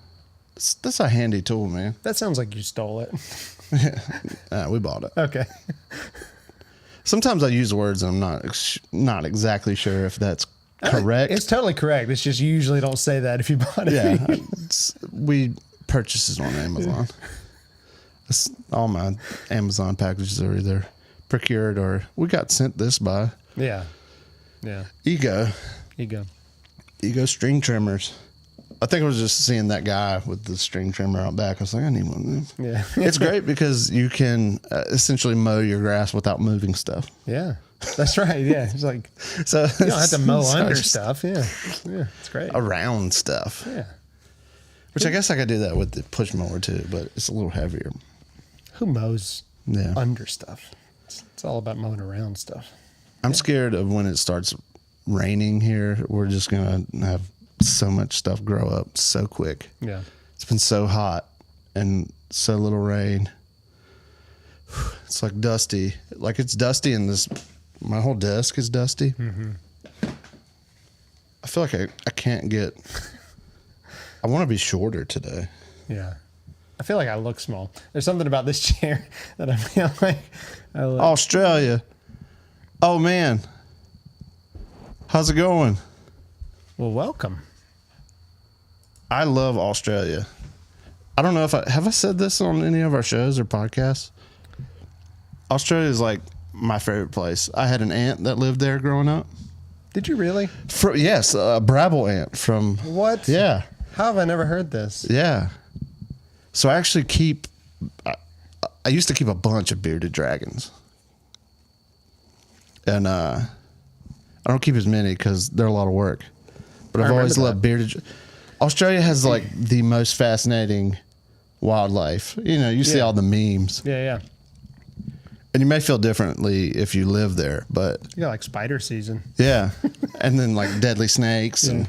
that's a handy tool, man. That sounds like you stole it. We bought it. Okay. Sometimes I use words and I'm not exactly sure if that's correct. It's totally correct. It's just you usually don't say that if you bought it. Yeah. We purchase it on Amazon. All my Amazon packages are either procured or we got sent this by. Yeah. Yeah. Ego string trimmers. I think I was just seeing that guy with the string trimmer out back. I was like, I need one of them. Yeah. It's great because you can essentially mow your grass without moving stuff. Yeah. That's right. Yeah. It's like, so you don't have to mow under stuff. Yeah. Yeah. It's great. Around stuff. Yeah. Which I guess I could do that with the push mower too, but it's a little heavier. Who mows under stuff? It's all about mowing around stuff. I'm scared of when it starts raining here. We're just going to have so much stuff grow up so quick. Yeah. It's been so hot and so little rain. It's like dusty. Like it's dusty in this, my whole desk is dusty. Mm-hmm. I feel like I can't get, I want to be shorter today. Yeah. I feel like I look small. There's something about this chair that I feel like I look. Australia. Oh man. How's it going? Well, welcome. I love Australia. I don't know if have I said this on any of our shows or podcasts. Australia is like my favorite place. I had an aunt that lived there growing up. Did you really? Yes, a Brabble aunt from. What? Yeah. How have I never heard this? Yeah. So I actually I used to keep a bunch of bearded dragons. And I don't keep as many because they're a lot of work. But I've always loved bearded. Australia has like the most fascinating wildlife. You know, you see all the memes. Yeah. And you may feel differently if you live there, but You got like spider season. yeah. And then like deadly snakes and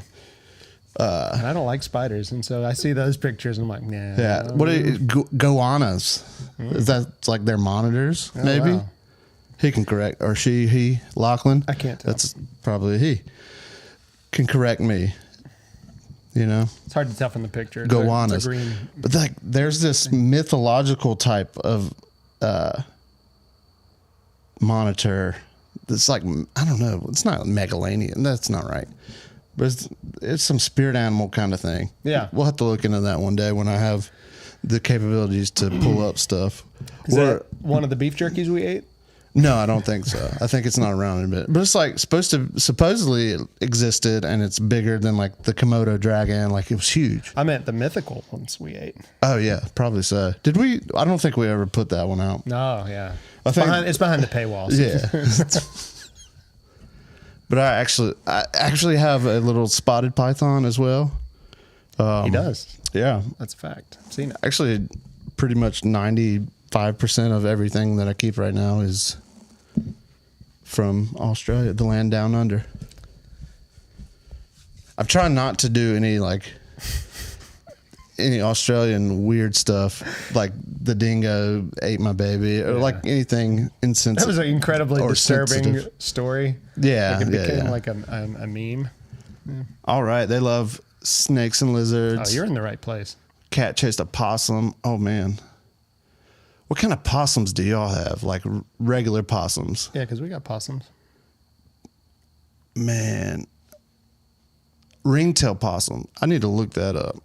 And I don't like spiders, and so I see those pictures and I'm like, nah. yeah. What are goannas? Is that like their monitors? Maybe wow. he can correct, or he, Lachlan. I can't tell. That's probably he. Can correct me. You know, It's hard to tell from the picture. goannas. It's a green. But like, there's this mythological type of monitor that's like, I don't know. It's not Megalanian. That's not right. But it's some spirit animal kind of thing. Yeah. We'll have to look into that one day when I have the capabilities to pull up stuff. Is that one of the beef jerkies we ate? No, I don't think so. I think it's not around in a bit. But it's like supposedly it existed, and it's bigger than like the Komodo dragon. Like, it was huge. I meant the mythical ones we ate. Oh yeah, probably so. Did we? I don't think we ever put that one out. No, yeah. I think- It's behind the paywall. So. Yeah. But I actually have a little spotted python as well. He does. Yeah. That's a fact. I've seen it. Actually, pretty much 95% of everything that I keep right now is from Australia, the land down under. I've tried not to do any Australian weird stuff, like the dingo ate my baby, or like anything insensitive. That was an incredibly or disturbing sensitive. story. Yeah, Like it became yeah. like a meme. All right, they love snakes and Oh, lizards. you're in the right place. Cat chased a possum. Oh man, what kind of possums do y'all have? Like regular possums? Yeah, because we got possums. Man, ringtail possum. I need to look that up.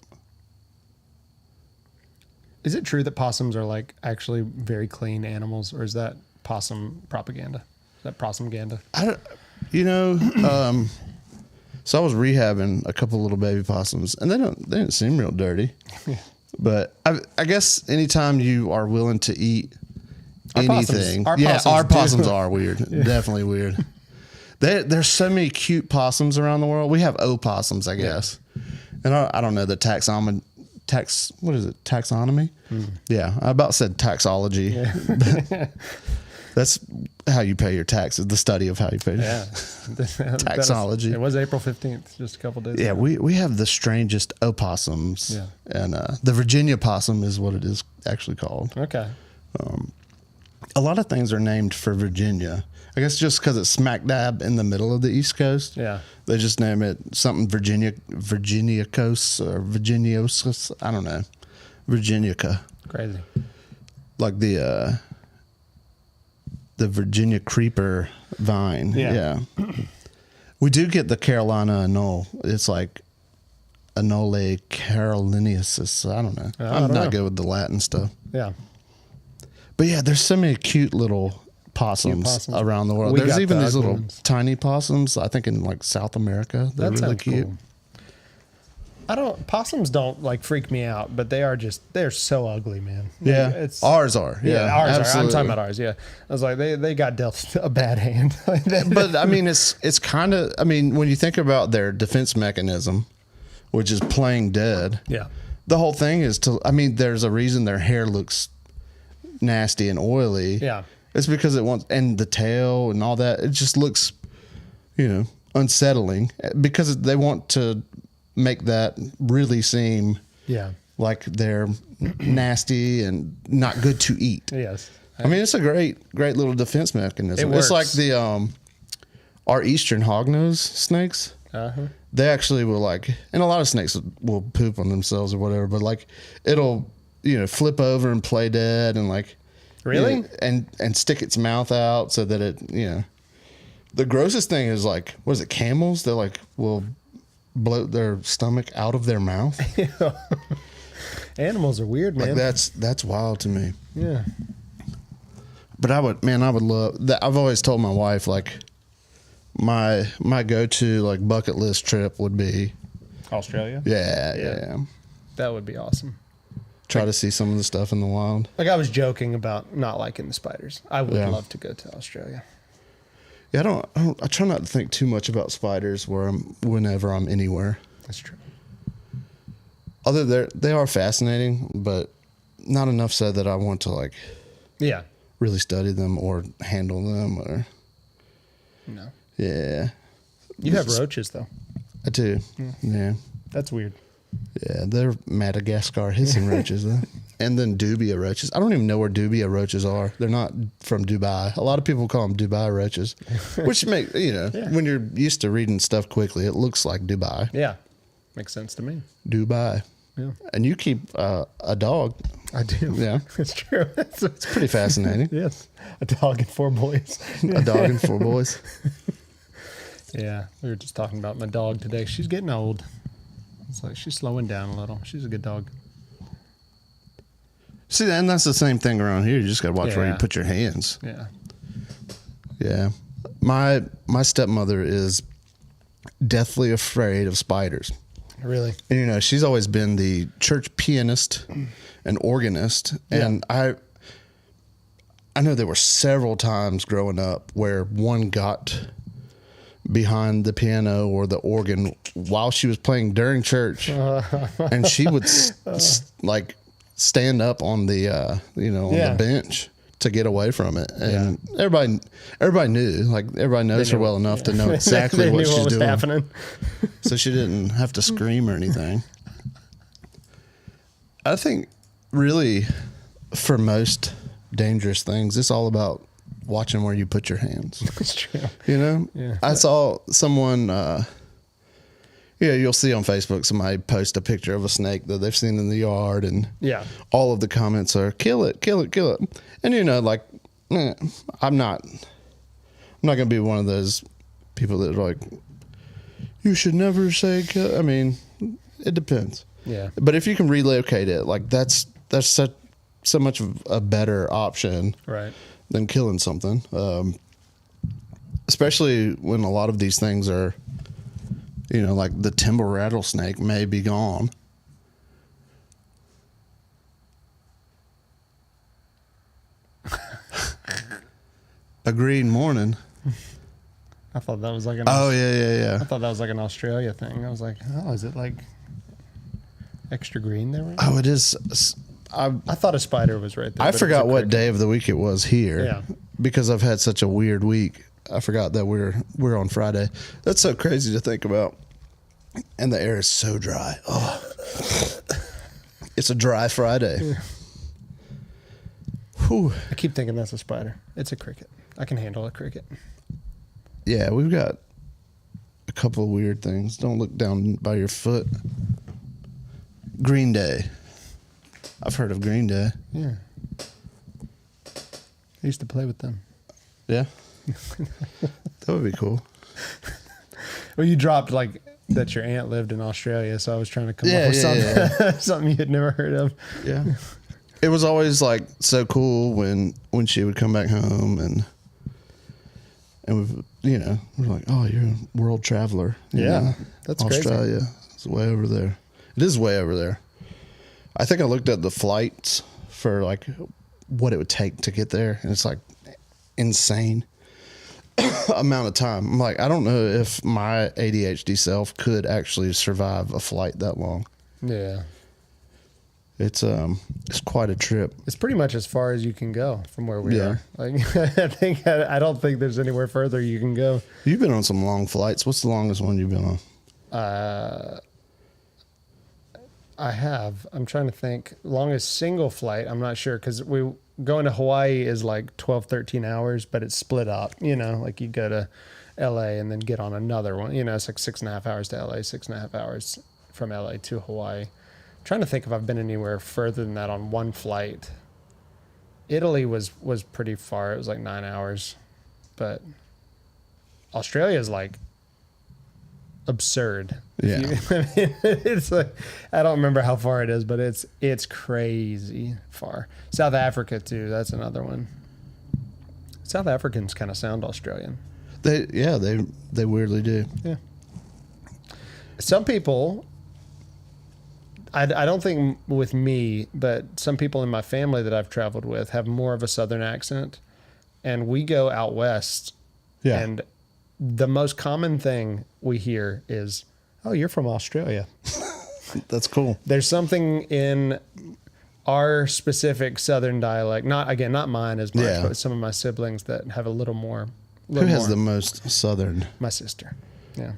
Is it true that possums are like actually very clean animals, or is that possum propaganda? Is that possum-ganda? I don't, you know, so I was rehabbing a couple little baby possums, and they didn't seem real dirty. But I guess anytime you are willing to eat anything, our possums are weird, definitely weird. There's so many cute possums around the world. We have opossums, I guess, and I don't know the taxonomy. What is it? Taxonomy? Yeah, I about said taxology. Yeah. That's how you pay your taxes. The study of how you pay. Yeah. Taxology. It was April 15th, just a couple days Yeah, ago. we have the strangest opossums. Yeah. And the Virginia possum is what it is actually called. Okay. A lot of things are named for Virginia. I guess just because it's smack dab in the middle of the East Coast. Yeah. They just name it something Virginia Coast or Virginiosus. I don't know. Virginica. Crazy. Like the Virginia creeper vine. Yeah. We do get the Carolina anole. It's like Anole caroliniensis. I don't know. I I'm don't not know. good with the Latin stuff. Yeah. But yeah, there's so many cute little possums, possums. around the world. We There's got even the these ugly little ones. tiny possums, I think in like South America. They're That really sounds cute. cool. Possums don't like freak me out, but they're so ugly, man. Yeah. Like, it's Ours are. Yeah, ours absolutely. are. I'm talking about ours. Yeah. I was like, they got dealt a bad hand. But I mean, it's kind of, I mean, when you think about their defense mechanism, which is playing dead, yeah. the whole thing is there's a reason their hair looks nasty and oily. Yeah. It's because and the tail and all that, it just looks, unsettling because they want to make that really seem Yeah. like they're nasty and not good to eat. Yes. I mean, it's a great little defense mechanism. It It's like works. the our eastern hognose snakes. Uh-huh. They actually will and a lot of snakes will poop on themselves or whatever, but like it'll flip over and play dead and like. Really? And stick its mouth out so that it. The grossest thing is like, what is it? Camels that like will bloat their stomach out of their mouth. Animals are weird, man. Like that's wild to me. Yeah. But I would love that. I've always told my wife like my go-to like bucket list trip would be Australia. Yeah. That would be awesome. Try to see some of the stuff in the wild. Like I was joking about not liking the spiders. I would love to go to Australia. Yeah, I try not to think too much about spiders whenever I'm anywhere. That's true. Although they are fascinating, but not enough so that I want to like really study them or handle them or no. Yeah. You have roaches though. I do. Yeah. That's weird. Yeah, they're Madagascar hissing roaches though. And then dubia roaches. I don't even know where dubia roaches are. They're not from Dubai. A lot of people call them Dubai roaches, which make when you're used to reading stuff quickly, it looks like Dubai. Yeah, makes sense to me. Dubai. Yeah, and you keep a dog. I do. Yeah, it's true. It's pretty fascinating. Yes, a dog and 4 boys. A dog and 4 boys. Yeah, we were just talking about my dog today. She's getting old. It's like she's slowing down a little. She's a good dog. See, and that's the same thing around here. You just got to watch where you put your hands. Yeah. Yeah. My stepmother is deathly afraid of spiders. Really? And, she's always been the church pianist and organist. And I know there were several times growing up where one got behind the piano or the organ while she was playing during church. And she would like stand up on the on the bench to get away from it, and everybody knew, like everybody knows her well enough to know exactly what she's doing. Happening. So she didn't have to scream or anything. I think really for most dangerous things, it's all about watching where you put your hands. That's true. Yeah. I saw someone you'll see on Facebook somebody post a picture of a snake that they've seen in the yard, and all of the comments are kill it, kill it, kill it. And I'm not gonna be one of those people that are like, you should never say kill. I mean, it depends. Yeah. But if you can relocate it, like that's so much of a better option than killing something. Especially when a lot of these things are, like the timber rattlesnake may be gone. A green morning. I thought that was like yeah. I thought that was like an Australia thing. I was like, oh, is it like extra green there? Oh, it is. I thought a spider was right there. I forgot what day of the week it was here. Because I've had such a weird week. I forgot that we're on Friday. That's so crazy to think about. And the air is so dry. Oh, it's a dry Friday. Whew. I keep thinking that's a spider. It's a cricket. I can handle a cricket. Yeah, we've got a couple of weird things. Don't look down by your foot. Green Day. I've heard of Green Day. Yeah. I used to play with them. Yeah. That would be cool. Well, you dropped like that your aunt lived in Australia, so I was trying to come up with something, something you had never heard of. Yeah. It was always like so cool when she would come back home and we're like, oh, you're a world traveler. That's Australia. crazy. It's way over there. It is way over there. I think I looked at the flights for like what it would take to get there, and it's like insane amount of time. I'm like, I don't know if my ADHD self could actually survive a flight that long. Yeah. It's quite a trip. It's pretty much as far as you can go from where we are. Like I don't think there's anywhere further you can go. You've been on some long flights. What's the longest one you've been on? I have. I'm trying to think. Longest single flight, I'm not sure, because going to Hawaii is like 12, 13 hours, but it's split up. Like you go to LA and then get on another one. It's like 6.5 hours to LA, 6.5 hours from LA to Hawaii. trying to think if I've been anywhere further than that on one flight. Italy was pretty far. It was like 9 hours, but Australia is like absurd. Yeah. It's like, I don't remember how far it is, but it's crazy far. South Africa too. That's another one. South Africans kind of sound Australian. They weirdly do. Yeah. Some people, I don't think with me, but some people in my family that I've traveled with have more of a Southern accent, and we go out west. Yeah. And the most common thing we hear is, "Oh, you're from Australia." That's cool. There's something in our specific Southern dialect, not mine as much, Yeah. but some of my siblings that have a little more. Who has the most Southern? My sister. Yeah.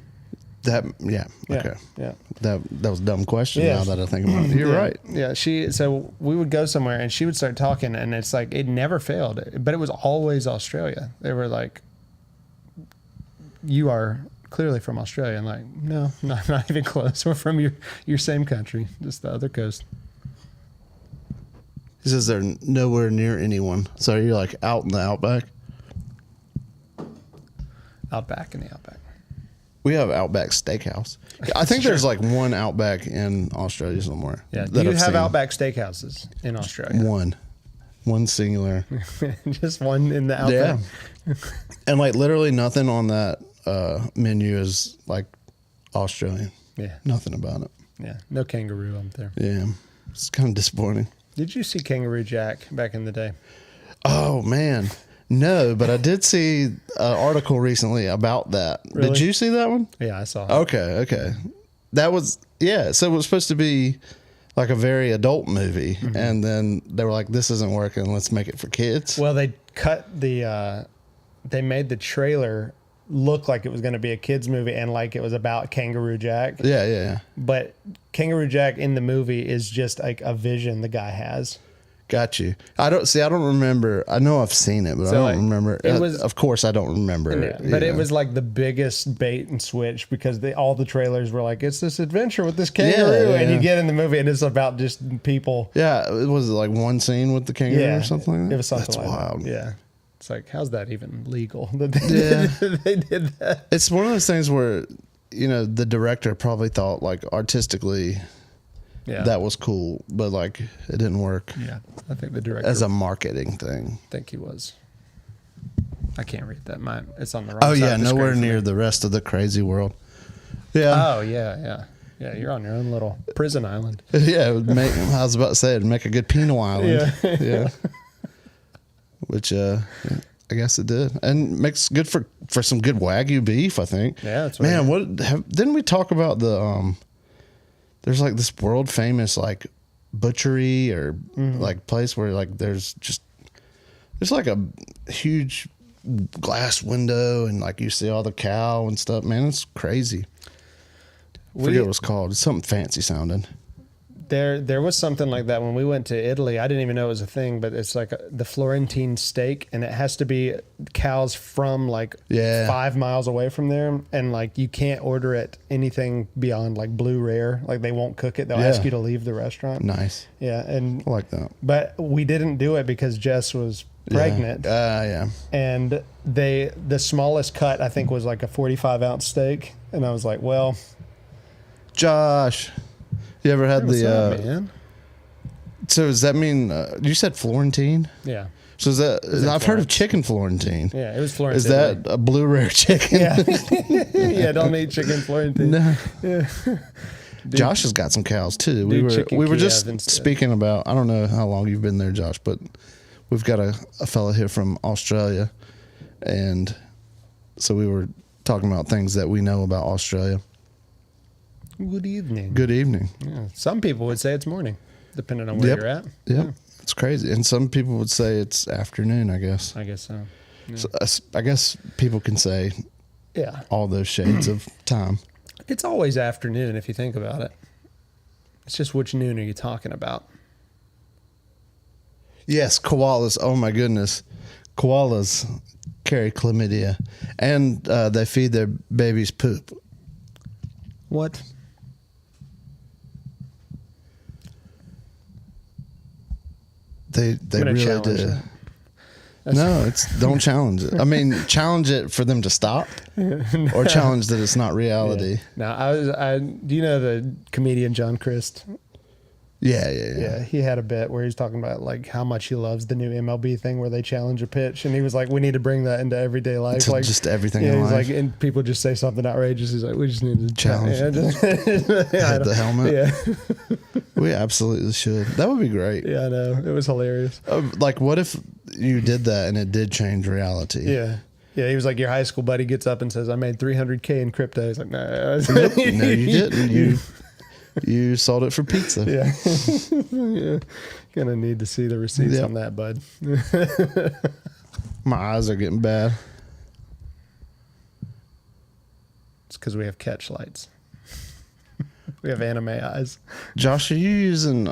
Yeah. Okay. Yeah. That was a dumb question. Yeah. Now that I think about it, you're Yeah. right. Yeah. So we would go somewhere and she would start talking, and it's like it never failed, but it was always Australia. They were like, "You are clearly from Australia," and like, "No, not even close. We're from your same country, just the other coast." He says they're nowhere near anyone. So you're like out in the outback. Outback in the outback. We have Outback Steakhouse. I think there's like one Outback in Australia somewhere. Yeah. Do that you I've have seen. Outback steakhouses in Australia? One singular. Just one in the outback. Yeah. And like literally nothing on that menu is like Australian. Yeah. Nothing about it. Yeah. No kangaroo up there. Yeah. It's kind of disappointing. Did you see Kangaroo Jack back in the day? Oh man. No, but I did see an article recently about that. Really? Did you see that one? Yeah, I saw it. Okay. That was, yeah. So it was supposed to be like a very adult movie. Mm-hmm. And then they were like, this isn't working. Let's make it for kids. Well, they cut they made the trailer look like it was going to be a kid's movie and like it was about Kangaroo Jack. Yeah. But Kangaroo Jack in the movie is just like a vision the guy has. Got you. I don't remember. I know I've seen it, but So, I like, don't remember. it was- Of course, I don't remember it. Yeah, but it was like the biggest bait and switch because all the trailers were like, it's this adventure with this kangaroo. Yeah. And you get in the movie and it's about just people. Yeah, it was like one scene with the kangaroo Yeah. or something like that. It was something That's like wild. that. Yeah. It's like, how's that even legal? That they did that. It's one of those things where, the director probably thought like artistically Yeah. that was cool, but like it didn't work Yeah. I think the director. as a marketing thing. I think he was. I can't read that. It's on the wrong Oh side yeah, of the nowhere screen for near me. the rest of the crazy world. Yeah. Oh, yeah. Yeah, you're on your own little prison island. Yeah, it would I was about to say it'd make a good penal island. Yeah. Which I guess it did, and makes good for some good Wagyu beef. I think. Yeah, that's what Man, didn't we talk about the There's like this world famous like butchery or like place where like there's like a huge glass window and like you see all the cow and stuff. Man, it's crazy. Forget what it was called. It's something fancy sounding. There was something like that when we went to Italy. I didn't even know it was a thing, but it's like the Florentine steak, and it has to be cows from like 5 miles away from there, and like you can't order it anything beyond like blue rare. Like they won't cook it. They'll ask you to leave the restaurant. Nice. Yeah, and I like that. But we didn't do it because Jess was pregnant. Yeah. And the smallest cut I think was like a 45-ounce steak, and I was like, well, Josh, you ever had what's the? up, man? So does that mean you said Florentine? Yeah. So is that? in I've heard of Florence. chicken Florentine. Yeah, it was Florentine. Is that a blue rare chicken? Yeah. Yeah, don't eat chicken Florentine. No. Yeah. Josh has got some cows too. do chicken We were Kiev just instead. speaking about. I don't know how long you've been there, Josh, but we've got a fella here from Australia, and so we were talking about things that we know about Australia. Good evening. Good evening. Yeah. Some people would say it's morning, depending on where Yep. you're at. Yeah, it's crazy, and some people would say it's afternoon. I guess. I guess so. Yeah. So, I guess people can say Yeah. all those shades of time. It's always afternoon if you think about it. It's just which noon are you talking about? Yes, koalas. Oh my goodness, koalas carry chlamydia, and they feed their babies poop. What? They gonna really challenge did. that. No, don't challenge it. I mean, challenge it for them to stop, or challenge that it's not reality. Now, do you know the comedian John Christ? Yeah. He had a bit where he's talking about like how much he loves the new MLB thing where they challenge a pitch, and he was like, "We need to bring that into everyday life, like just everything Yeah, in he's life. like, and people just say something outrageous. He's like, "We just need to Challenge. hit The helmet. Yeah, We absolutely should. That would be great. yeah, I know. It was hilarious. Like, what if you did that and it did change reality? Yeah. Yeah, he was like, your high school buddy gets up and says, I made $300K in crypto. He's like, no. Nope. No, you didn't. You sold it for pizza. Yeah. Yeah. Gonna need to see the receipts Yep. on that, bud. My eyes are getting bad. It's because we have catch lights. We have anime eyes. Josh, are you using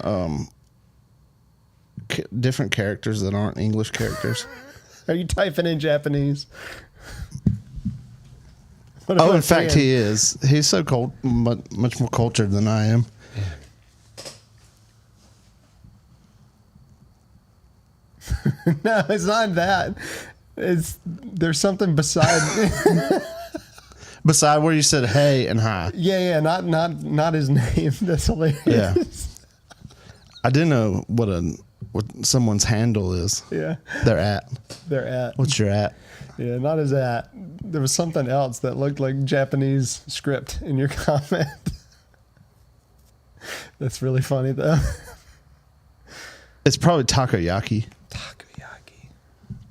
different characters that aren't English characters? Are you typing in Japanese? What am Oh, I in fact, saying? he is. He's so much more cultured than I am. No, it's not that. There's something beside. Beside where you said hey and hi. Yeah, not his name. That's hilarious. Yeah. I didn't know what someone's handle is. Yeah. They're at. They're at. What's your at? Yeah, not his at. There was something else that looked like Japanese script in your comment. That's really funny though. It's probably takoyaki. Takoyaki.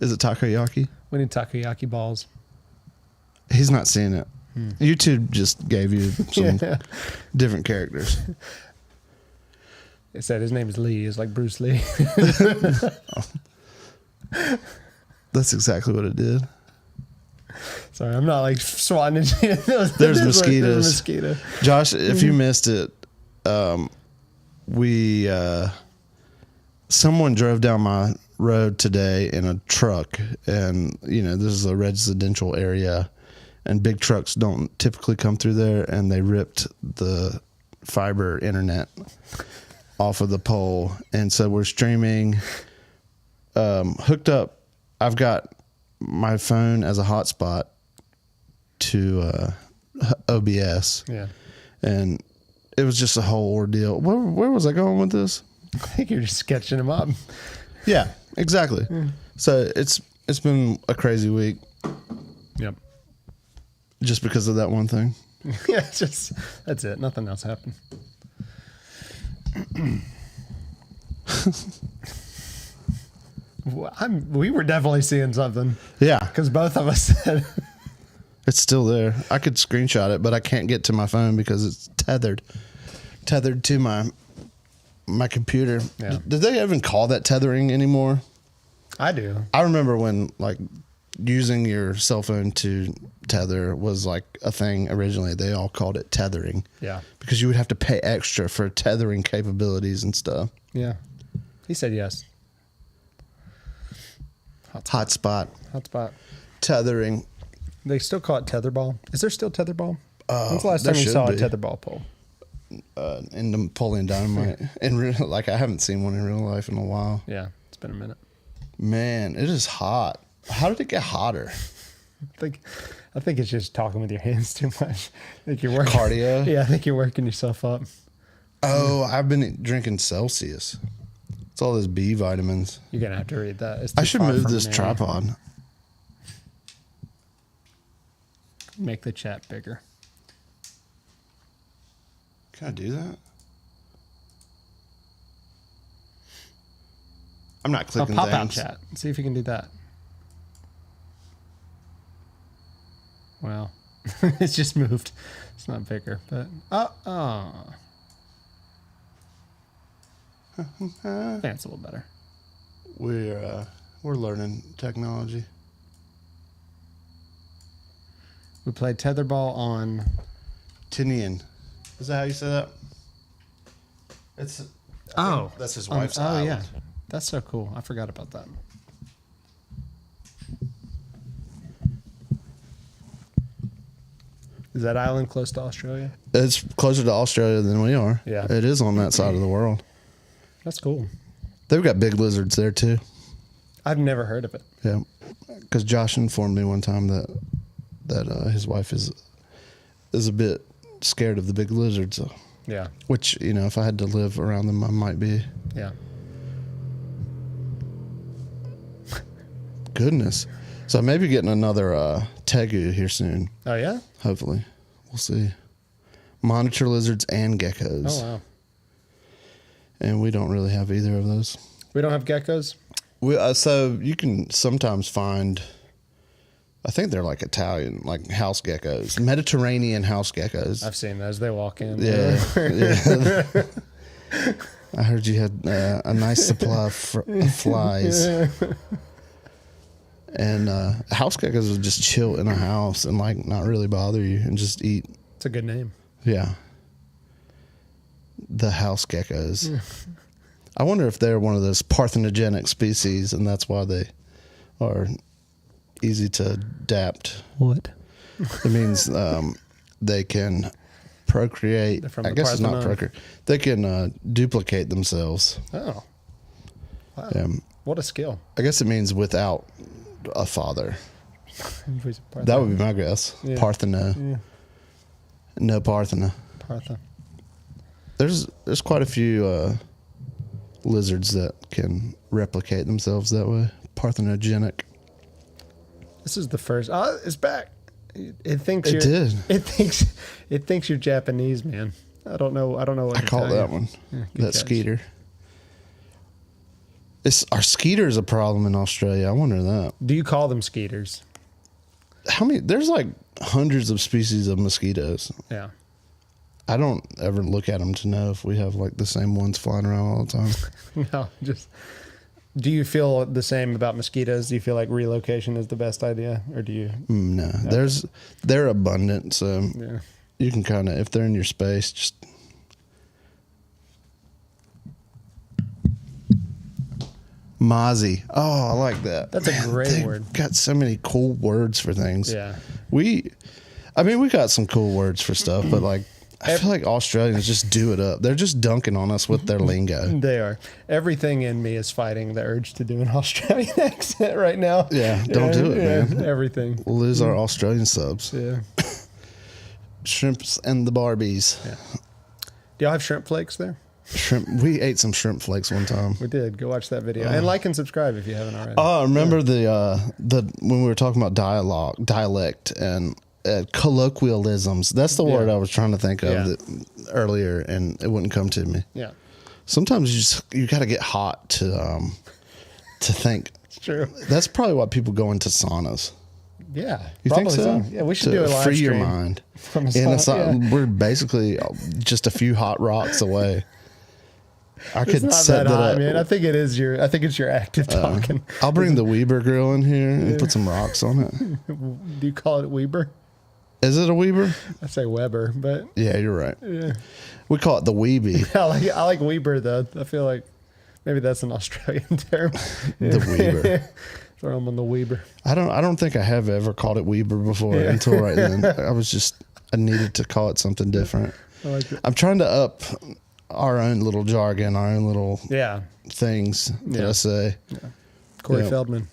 Is it takoyaki? We need takoyaki balls. He's not seeing it. YouTube just gave you some Yeah. different characters. It said his name is Lee. It's like Bruce Lee. That's exactly what it did. Sorry, I'm not like swatting at you. There's There's mosquitoes. a mosquito. Josh, if you missed it, someone drove down my road today in a truck, and this is a residential area, and big trucks don't typically come through there, and they ripped the fiber internet off of the pole, and so we're streaming, hooked up. I've got my phone as a hotspot to OBS. Yeah. And it was just a whole ordeal. Where was I going with this? I think you're just sketching him up. Yeah, exactly. So it's been a crazy week Yep. just because of that one thing. Yeah, that's it. Nothing else happened. We were definitely seeing something Yeah, because both of us said. it's still there. I could screenshot it, but I can't get to my phone because it's tethered to my computer. Yeah. Did they even call that tethering anymore? I do. I remember when using your cell phone to tether was like a thing originally. They all called it tethering. Yeah. Because you would have to pay extra for tethering capabilities and stuff. Yeah. He said yes. Hotspot. Hotspot. Tethering. They still call it tetherball. Is there still tetherball? When's the last there time you should saw be. a tetherball pole? In Napoleon Dynamite. I haven't seen one in real life in a while. Yeah, it's been a minute. Man, it is hot. How did it get hotter? I think it's just talking with your hands too much. I think you're working Cardio? Yeah, I think you're working yourself up. Oh, I've been drinking Celsius. It's all those B vitamins. You're gonna have to read that. It's I too should far move from this me. tripod. Make the chat bigger. Can I do that? I'm not clicking Pop out things. chat. See if you can do that. Well, it's just moved. It's not bigger, but that's a little better. We're learning technology. We played tetherball on. Tinian. Is that how you say that? It's. That's his wife's Oh island. yeah, that's so cool. I forgot about that. Is that island close to Australia? It's closer to Australia than we are. Yeah. It is on that side of the world. That's cool. They've got big lizards there too. I've never heard of it. Yeah, because Josh informed me one time that his wife is a bit scared of the big lizards. Yeah. Which, if I had to live around them, I might be. Yeah. Goodness. So I may be getting another tegu here soon. Oh, yeah? Hopefully. We'll see. Monitor lizards and geckos. Oh, wow. And we don't really have either of those. We don't have geckos? So you can sometimes find, I think they're like Italian, like house geckos, Mediterranean house geckos. I've seen those. They walk in. Yeah. Yeah. I heard you had a nice supply of flies. And house geckos will just chill in a house and like not really bother you and just eat. It's a good name. Yeah. The house geckos. I wonder if they're one of those parthenogenic species and that's why they are easy to adapt. What? It means they can procreate. I guess it's not procreate. They can duplicate themselves. Oh. Wow. Yeah. What a skill. I guess it means without a father. That would be my guess. Yeah. Partheno. Yeah. No Parthena. Partha. There's quite a few lizards that can replicate themselves that way. Parthenogenic. This is the first. Oh, it's back. It thinks it did. It thinks you're Japanese, man. I don't know what I call that one. Yeah, that skeeter. Are skeeters a problem in Australia? I wonder that. Do you call them skeeters? How many? There's like hundreds of species of mosquitoes. Yeah. I don't ever look at them to know if we have like the same ones flying around all the time. No, just. Do you feel the same about mosquitoes? Do you feel like relocation is the best idea, or do you? No, they're abundant, so yeah. You can kind of, if they're in your space, just. Mozzie. Oh, I like that. That's a great word. Got so many cool words for things. Yeah. We got some cool words for stuff, but like, I feel like Australians just do it up. They're just dunking on us with their lingo. They are. Everything in me is fighting the urge to do an Australian accent right now. Yeah, don't do it, man. Everything. We'll lose our Australian subs. Yeah. Shrimps and the Barbies. Yeah. Do y'all have shrimp flakes there? Shrimp. We ate some shrimp flakes one time. We did. Go watch that video and like and subscribe if you haven't already. Oh, I remember the when we were talking about dialect and colloquialisms. That's the word I was trying to think of earlier, and it wouldn't come to me. Yeah. Sometimes you got to get hot to think. It's true. That's probably why people go into saunas. Yeah. You think so? Yeah, we should do a live free stream your mind. From a sauna. We're basically just a few hot rocks away. I It's could not set that hot, up. man. I think it's your active talking. I'll bring the Weber grill in here and put some rocks on it. Do you call it Weber? Is it a Weber? I say Weber, but yeah, you're right. Yeah. We call it the Weeby. I like Weber though. I feel like maybe that's an Australian term. The Weber. Throw them on the Weber. I don't think I have ever called it Weber before until right then. I needed to call it something different. I like it. I'm trying to up our own little jargon, our own little things that I say. Yeah. Corey Feldman.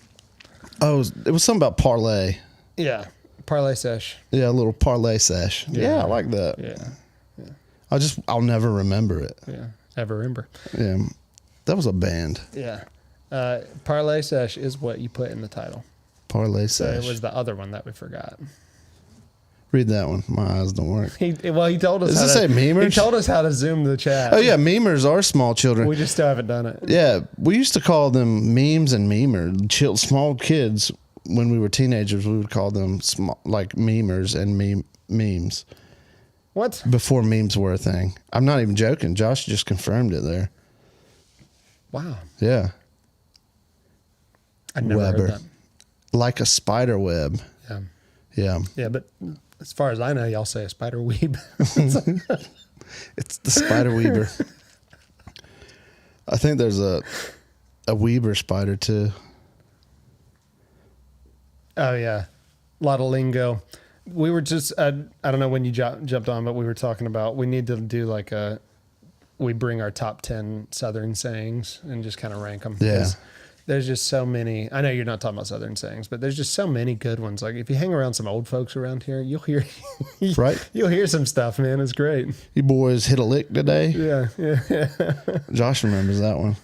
Oh, it was something about parlay. Yeah. Parle Sesh. Yeah, a little Parle Sesh. Yeah, I like that. Yeah. I'll never remember it. Yeah. Ever remember. Yeah. That was a band. Yeah. Parle Sesh is what you put in the title. Parle Sesh. So it was the other one that we forgot. Read that one. My eyes don't work. He told us. Does it say memers? He told us how to zoom the chat. Oh yeah, memers are small children. We just still haven't done it. Yeah, we used to call them memes and memer. Small kids when we were teenagers, we would call them like memers and memes. What? Before memes were a thing. I'm not even joking. Josh just confirmed it there. Wow. Yeah. I never heard that. Like a spider web. Yeah. Yeah. Yeah, but as far as I know, y'all say a spider weeb. It's the spider weaver. I think there's a Weber spider too. Oh yeah, a lot of lingo. We were just I don't know when you jumped on, but we were talking about we need to do like a we bring our top 10 Southern sayings and just kind of rank them. Yeah. There's just so many. I know you're not talking about Southern sayings, but there's just so many good ones. Like if you hang around some old folks around here, you'll hear Right. You'll hear some stuff, man. It's great. You boys hit a lick today. Yeah. Josh remembers that one.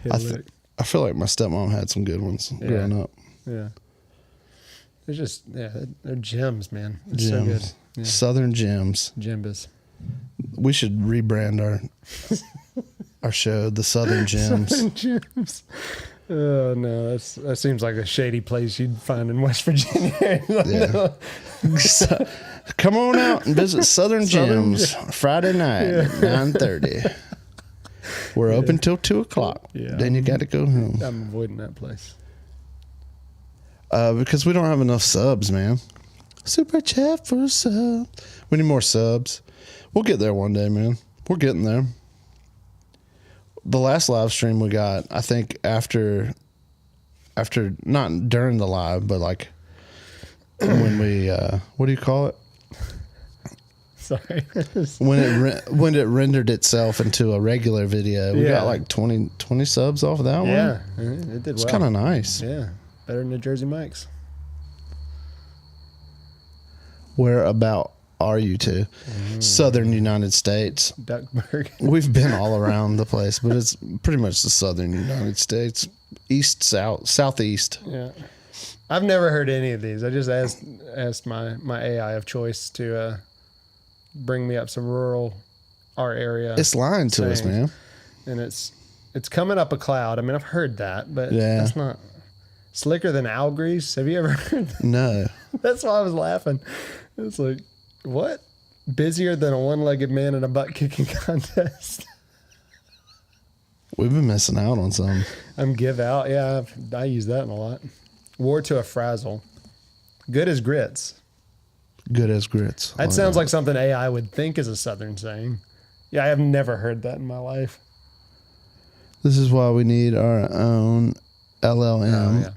Hit a lick. I feel like my stepmom had some good ones growing up. Yeah. They're just they're gems, man. It's so good. Gems. Yeah. Southern gems. Gembas. We should rebrand our show, the Southern Gems. Southern Gems. Oh no, that seems like a shady place you'd find in West Virginia. Yeah. So, come on out and visit Southern Gems Friday night at 9:30. We're open till 2:00. Yeah. Then you got to go home. I'm avoiding that place. Because we don't have enough subs, man. Super chat for sub. We need more subs. We'll get there one day, man. We're getting there. The last live stream we got, I think after not during the live, but like when we what do you call it? Sorry. when it rendered itself into a regular video, we Yeah. got like 20 subs off of that one. Yeah, it did It's well. kind of nice. Yeah, better than the Jersey Mike's. Where about are you two? Southern United States. Duckburg. We've been all around the place, but it's pretty much the Southern United States. East, south, southeast. Yeah. I've never heard any of these. I just asked my AI of choice to bring me up some our area. It's lying to us, man. And it's coming up a cloud. I mean, I've heard that, but Yeah. that's not slicker than owl grease. Have you ever heard that? No. That's why I was laughing. It's like, what? Busier than a one-legged man in a butt-kicking contest. We've been missing out on some. I'm give out. Yeah, I use that a lot. War to a frazzle. Good as grits. Good as grits. That sounds like something AI would think is a Southern saying. Yeah, I have never heard that in my life. This is why we need our own LLM. Oh,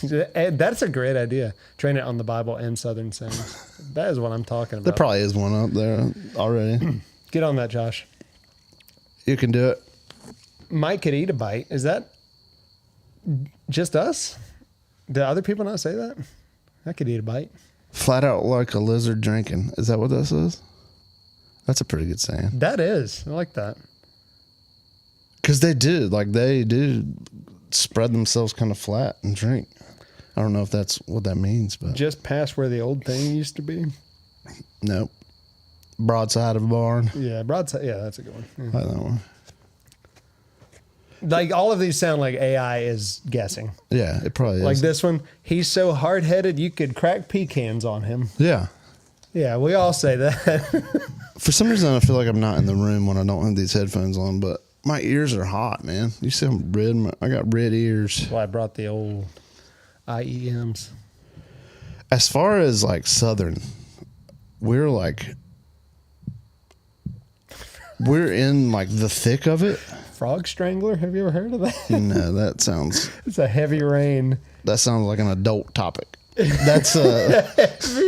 yeah. That's a great idea. Train it on the Bible and Southern sayings. That is what I'm talking about. There probably is one up there already. Get on that, Josh. You can do it. Mike could eat a bite. Is that just us? Do other people not say that? I could eat a bite. Flat out like a lizard drinking. Is that what that says? That's a pretty good saying. That is. I like that. Because they do spread themselves kind of flat and drink. I don't know if that's what that means, but Just past where the old thing used to be. nope. Broadside of a barn. Yeah, broadside. Yeah, that's a good one. Yeah. I like that one. Like all of these sound like AI is guessing. Yeah, it probably is. Like this one, he's so hard-headed you could crack pecans on him. Yeah. Yeah, we all say that. For some reason, I feel like I'm not in the room when I don't have these headphones on, but my ears are hot, man. You see I'm red? I got red ears. That's why I brought the old IEMs. As far as like Southern, we're in like the thick of it. Frog strangler? Have you ever heard of that? No, that sounds It's a heavy rain. like an adult topic. That's a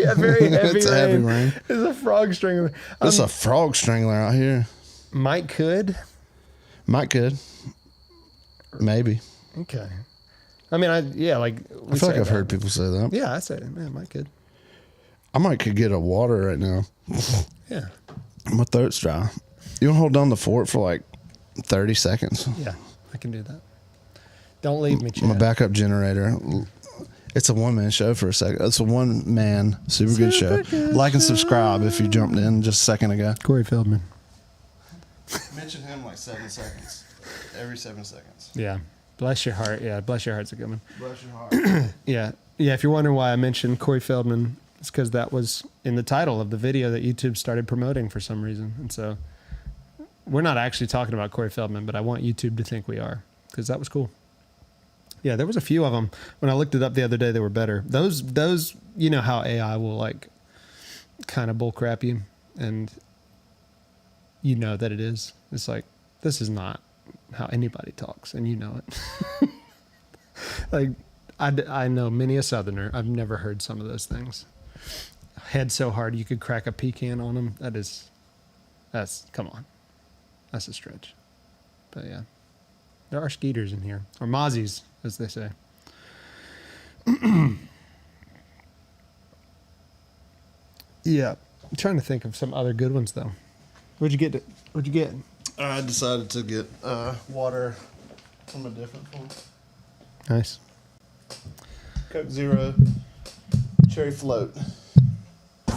A very heavy It's rain. a heavy rain. It's a frog strangler. There's a frog strangler out here. Mike could. Might could. Maybe. Okay. I mean, like we I feel say like I've that. heard people say that. Yeah, I say it. Man, Mike could. I might could get a water right now. Yeah. My throat's dry. You want to hold down the fort for like 30 seconds? Yeah, I can do that. Don't leave me, Chad. My backup generator. It's a one-man show for a second. It's a one-man, super good show. Like and subscribe if you jumped in just a second ago. Corey Feldman. Mention him like 7 seconds. Every 7 seconds. Yeah. Bless your heart. Yeah, bless your heart's a good one. Bless your heart. Yeah. Yeah, if you're wondering why I mentioned Corey Feldman, it's because that was in the title of the video that YouTube started promoting for some reason. And so we're not actually talking about Corey Feldman, but I want YouTube to think we are because that was cool. Yeah, there was a few of them. When I looked it up the other day, they were better. Those, you know how AI will like kind of bullcrap you and you know that it is. It's like, this is not how anybody talks and you know it. Like, I know many a Southerner. I've never heard some of those things. Head so hard you could crack a pecan on them. That's come on. That's a stretch. But yeah, there are skeeters in here, or mozzies, as they say. Yeah, I'm trying to think of some other good ones though. What'd you get? What'd you get? I decided to get water from a different one. Nice. Coke Zero, cherry float. I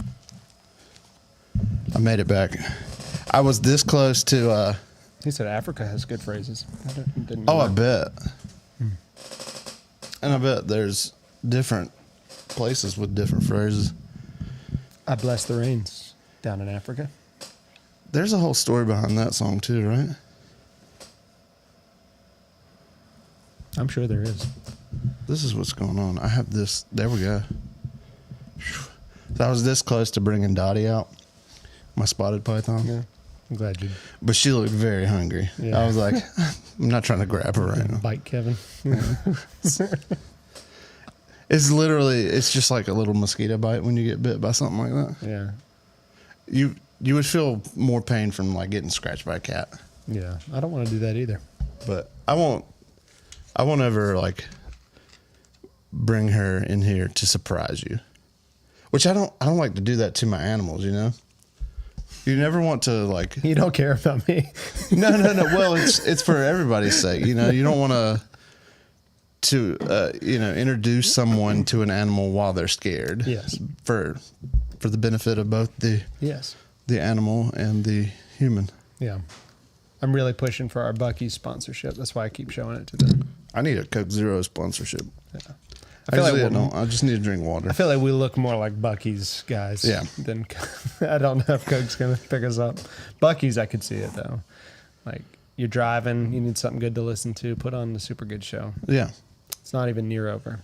made it back. I was this close to. He said Africa has good phrases. Didn't know Oh, I that. bet. And I bet there's different places with different phrases. I bless the rains down in Africa. There's a whole story behind that song too, right? I'm sure there is. This is what's going on. I have this. There we go. So I was this close to bringing Dottie out, my spotted python. Yeah, I'm glad you But she looked very hungry. Yeah. I was like, I'm not trying to grab her right now. bite Kevin. It's literally, it's just like a little mosquito bite when you get bit by something like that. Yeah, You would feel more pain from like getting scratched by a cat. yeah. I don't want to do that either. But I won't ever like bring her in here to surprise you. Which I don't like to do that to my animals, you know? You never want to like You don't care about me. No. Well, it's for everybody's sake, you know. You don't want to introduce someone to an animal while they're scared. Yes. For the benefit of both the Yes. animal and the human. Yeah. I'm really pushing for our Buc-ee's sponsorship. That's why I keep showing it to them. I need a Coke Zero sponsorship. Yeah. I just need to drink water. I feel like we look more like Buc-ee's guys. Yeah. Than I don't know if Coke's gonna pick us up. Buc-ee's, I could see it though. Like you're driving, you need something good to listen to. Put on the Super Good Show. Yeah. It's not even near over.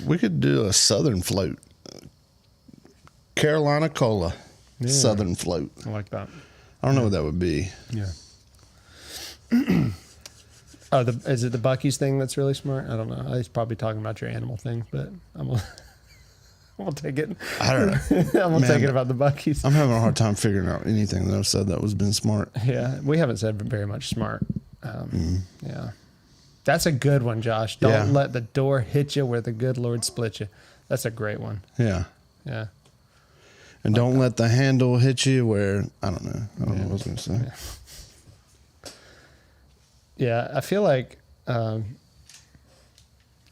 We could do a Southern float. Carolina Cola. Yeah. Southern float. I like that. I don't know what that would be. Yeah. Is it the Buc-ee's thing that's really smart? I don't know. He's probably talking about your animal thing, but I'm gonna take it. I don't know. I'm gonna take it about the Buc-ee's. I'm having a hard time figuring out anything that I've said that was been smart. Yeah, we haven't said very much smart. Yeah, that's a good one, Josh. Don't let the door hit you where the good Lord split you. That's a great one. Yeah. Yeah. And don't let the handle hit you where, I don't know. I don't know what I was going to say. Yeah, I feel like, I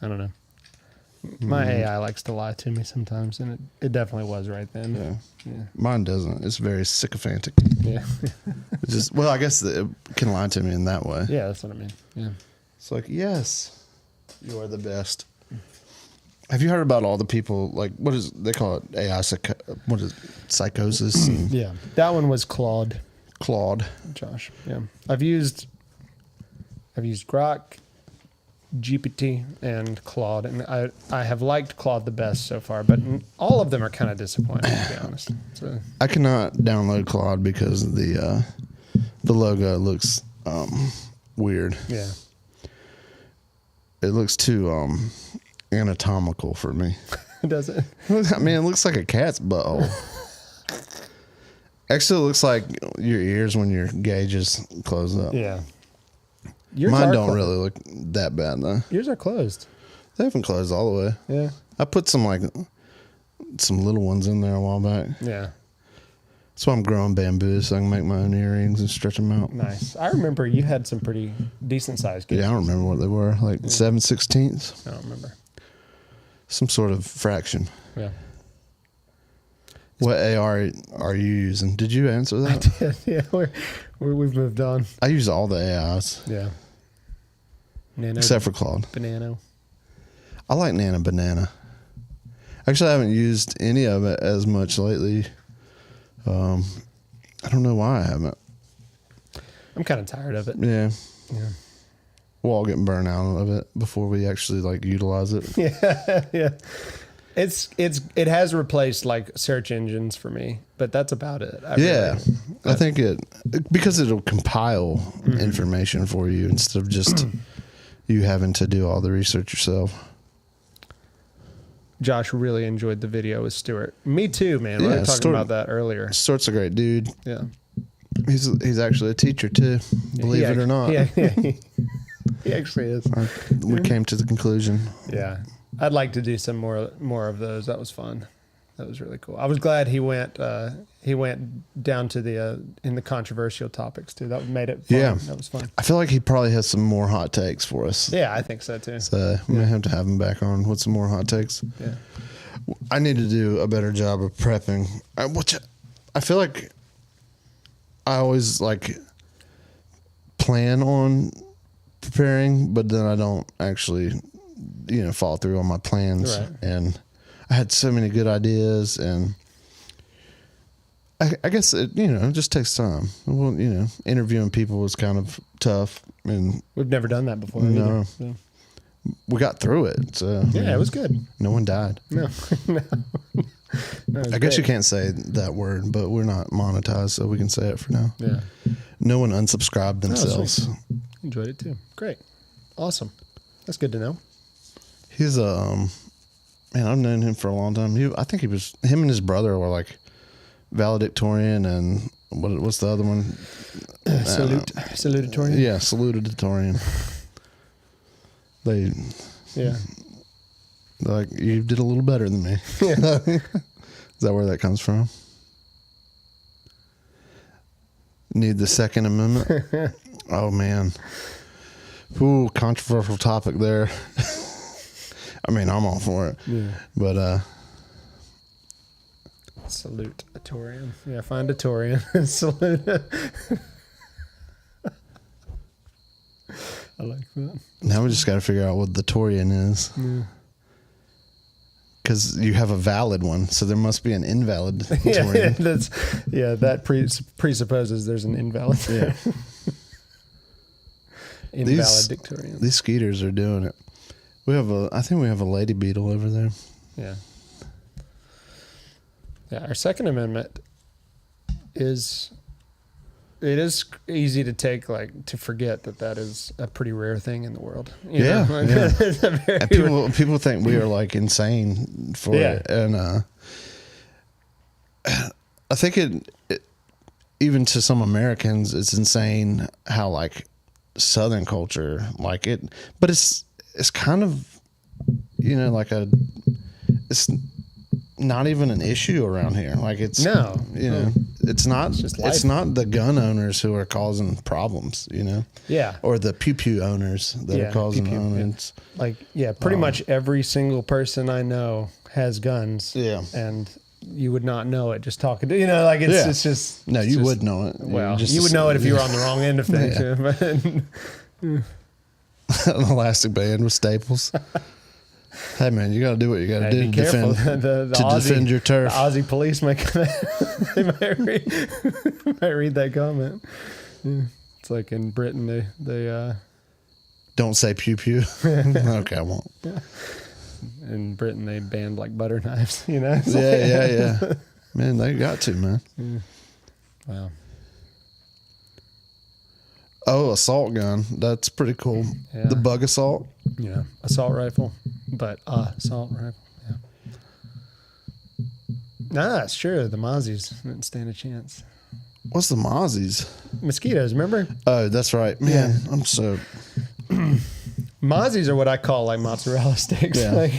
don't know. My AI likes to lie to me sometimes, and it definitely was right then. Yeah. Mine doesn't. It's very sycophantic. Yeah. It's just, well, I guess it can lie to me in that way. Yeah, that's what I mean. Yeah. It's like, yes, you are the best. Have you heard about all the people, like, what is, they call it AI, what is it, psychosis? And Yeah. That one was Claude, Josh. Yeah. I've used Grok, GPT, and Claude, and I have liked Claude the best so far, but all of them are kind of disappointing, to be honest. So, I cannot download Claude because the logo looks weird. yeah. It looks too anatomical for me. Does it? I mean, it looks like a cat's butthole. Actually, it looks like your ears when your gauges close up. Yeah. Mine don't really look that bad though. Yours are closed. They haven't closed all the way. Yeah. I put some little ones in there a while back. Yeah. That's why I'm growing bamboo so I can make my own earrings and stretch them out. Nice. I remember you had some pretty decent sized gauges. Yeah, I don't remember what they were. Like 7/16. I don't remember. Some sort of fraction. Yeah. What AR are you using? Did you answer that? Yeah. We've moved on. I use all the AIs. Yeah. Nano. Except for Claude. Banana. I like Nana Banana. Actually, I haven't used any of it as much lately. I don't know why I haven't. I'm kind of tired of it. Yeah. Yeah. We're all getting burnt out of it before we actually like utilize it. Yeah. Yeah. It has replaced like search engines for me, but that's about it. I think because it'll compile information for you instead of just you having to do all the research yourself. Josh really enjoyed the video with Stuart. Me too, man. We were talking about that earlier. Stuart's a great dude. Yeah. He's actually a teacher too, believe it or not. Yeah, he actually is. We came to the conclusion. Yeah, I'd like to do some more of those. That was fun. That was really cool. I was glad he went down to the in the controversial topics too. That made it fun. Yeah, that was fun. I feel like he probably has some more hot takes for us. Yeah, I think so too. So we may have to have him back on with some more hot takes. Yeah, I need to do a better job of prepping. I feel like I always like plan on preparing, but then I don't actually, follow through on my plans. Right. And I had so many good ideas, and I guess it, it just takes time. Well, interviewing people was kind of tough, and we've never done that before. No. Either, so. We got through it. So Yeah, it was good. No one died. No, no. I guess you can't say that word, but we're not monetized, so we can say it for now. Yeah. No one unsubscribed themselves. Sweet. Enjoyed it too. Great. Awesome. That's good to know. He's man, I've known him for a long time. I think him and his brother were like valedictorian, and what's the other one? Salutatorian. Yeah, salutatorian. They're like, you did a little better than me. Yeah. Is that where that comes from? Need the Second Amendment? Oh, man. Ooh, controversial topic there. I mean, I'm all for it. Yeah. But, Salutatorian. Yeah, find a Torian. Salute. I like that. now we just got to figure out what the Torian is. Yeah. Because you have a valid one, so there must be an invalid Torian. That presupposes there's an invalid. Yeah. Invaledictorian. These skeeters are doing it. I think we have a lady beetle over there. Yeah. Yeah, our Second Amendment is easy to take, to forget that is a pretty rare thing in the world. You know? It's a very and people think we are insane for it. And I think it even to some Americans, it's insane how Southern culture it, but it's kind of, it's not even an issue around here. It's it's not the gun owners who are causing problems, Yeah. or the pew pew owners that are causing problems. Pretty much every single person I know has guns. Yeah. And you would not know it just talking to, it's just. No, you would know it. Well, you would know it if you were on the wrong end of things. An elastic band with staples. Hey man, you got to do what you got to do to defend your turf. The Aussie police might might read that comment. Yeah. It's like in Britain, they don't say pew pew. Okay, I won't. Yeah. In Britain, they banned butter knives. Yeah. Man, they got to, man. Yeah. Wow. Oh, assault gun. That's pretty cool. Yeah. The bug assault. Yeah, assault rifle, but assault rifle. Yeah. Nah, that's true. The Mozzies didn't stand a chance. What's the Mozzies? Mosquitoes, remember? Oh, that's right. Man, Yeah. I'm so... Mozzies are what I call mozzarella sticks. Yeah.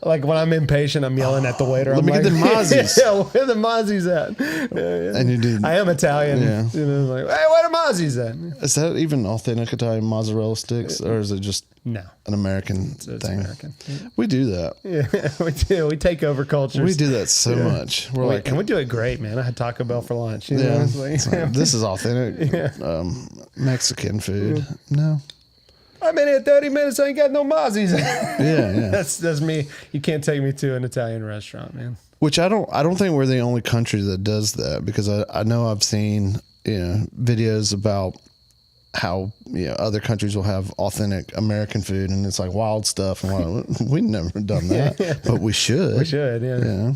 Like when I'm impatient, I'm yelling at the waiter. Let me get the Mozzies. Yeah, where the Mozzies at? Yeah. And you do. I am Italian. Yeah. Hey, where the Mozzies at? Is that even authentic Italian mozzarella sticks, or is it just No. an American It's thing? American. Yeah. We do that. Yeah, we do. We take over cultures. We do that so much. We're and we do it great, man. I had Taco Bell for lunch. You know? yeah, It's like, this is authentic Mexican food. No. I'm in here 30 minutes. I ain't got no Mozzies. Yeah. That's me. You can't take me to an Italian restaurant, man. Which I don't think we're the only country that does that, because I know I've seen videos about how other countries will have authentic American food, and it's wild stuff, and we've never done that, but we should. We should, yeah.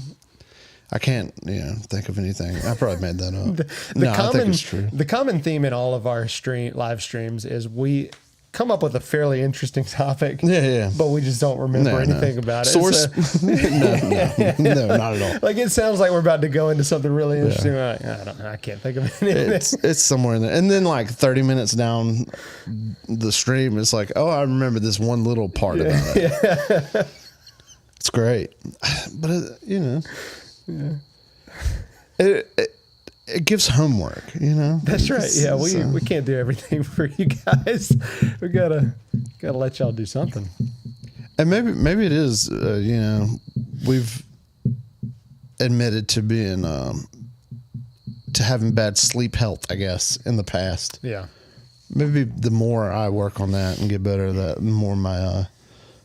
I can't think of anything. I probably made that up. I think it's true. The common theme in all of our live streams is we come up with a fairly interesting topic. Yeah. But we just don't remember anything about it. Source? No, not at all. Like it sounds like we're about to go into something really interesting. We're like, I don't know. I can't think of anything. It's somewhere in there. And then like 30 minutes down the stream, it's like, oh, I remember this one little part about it. Yeah. It's great. But, it gives homework, That's right. Yeah, we can't do everything for you guys. We gotta let y'all do something. And maybe it is. We've admitted to being to having bad sleep health, I guess, in the past. Yeah. Maybe the more I work on that and get better, the more my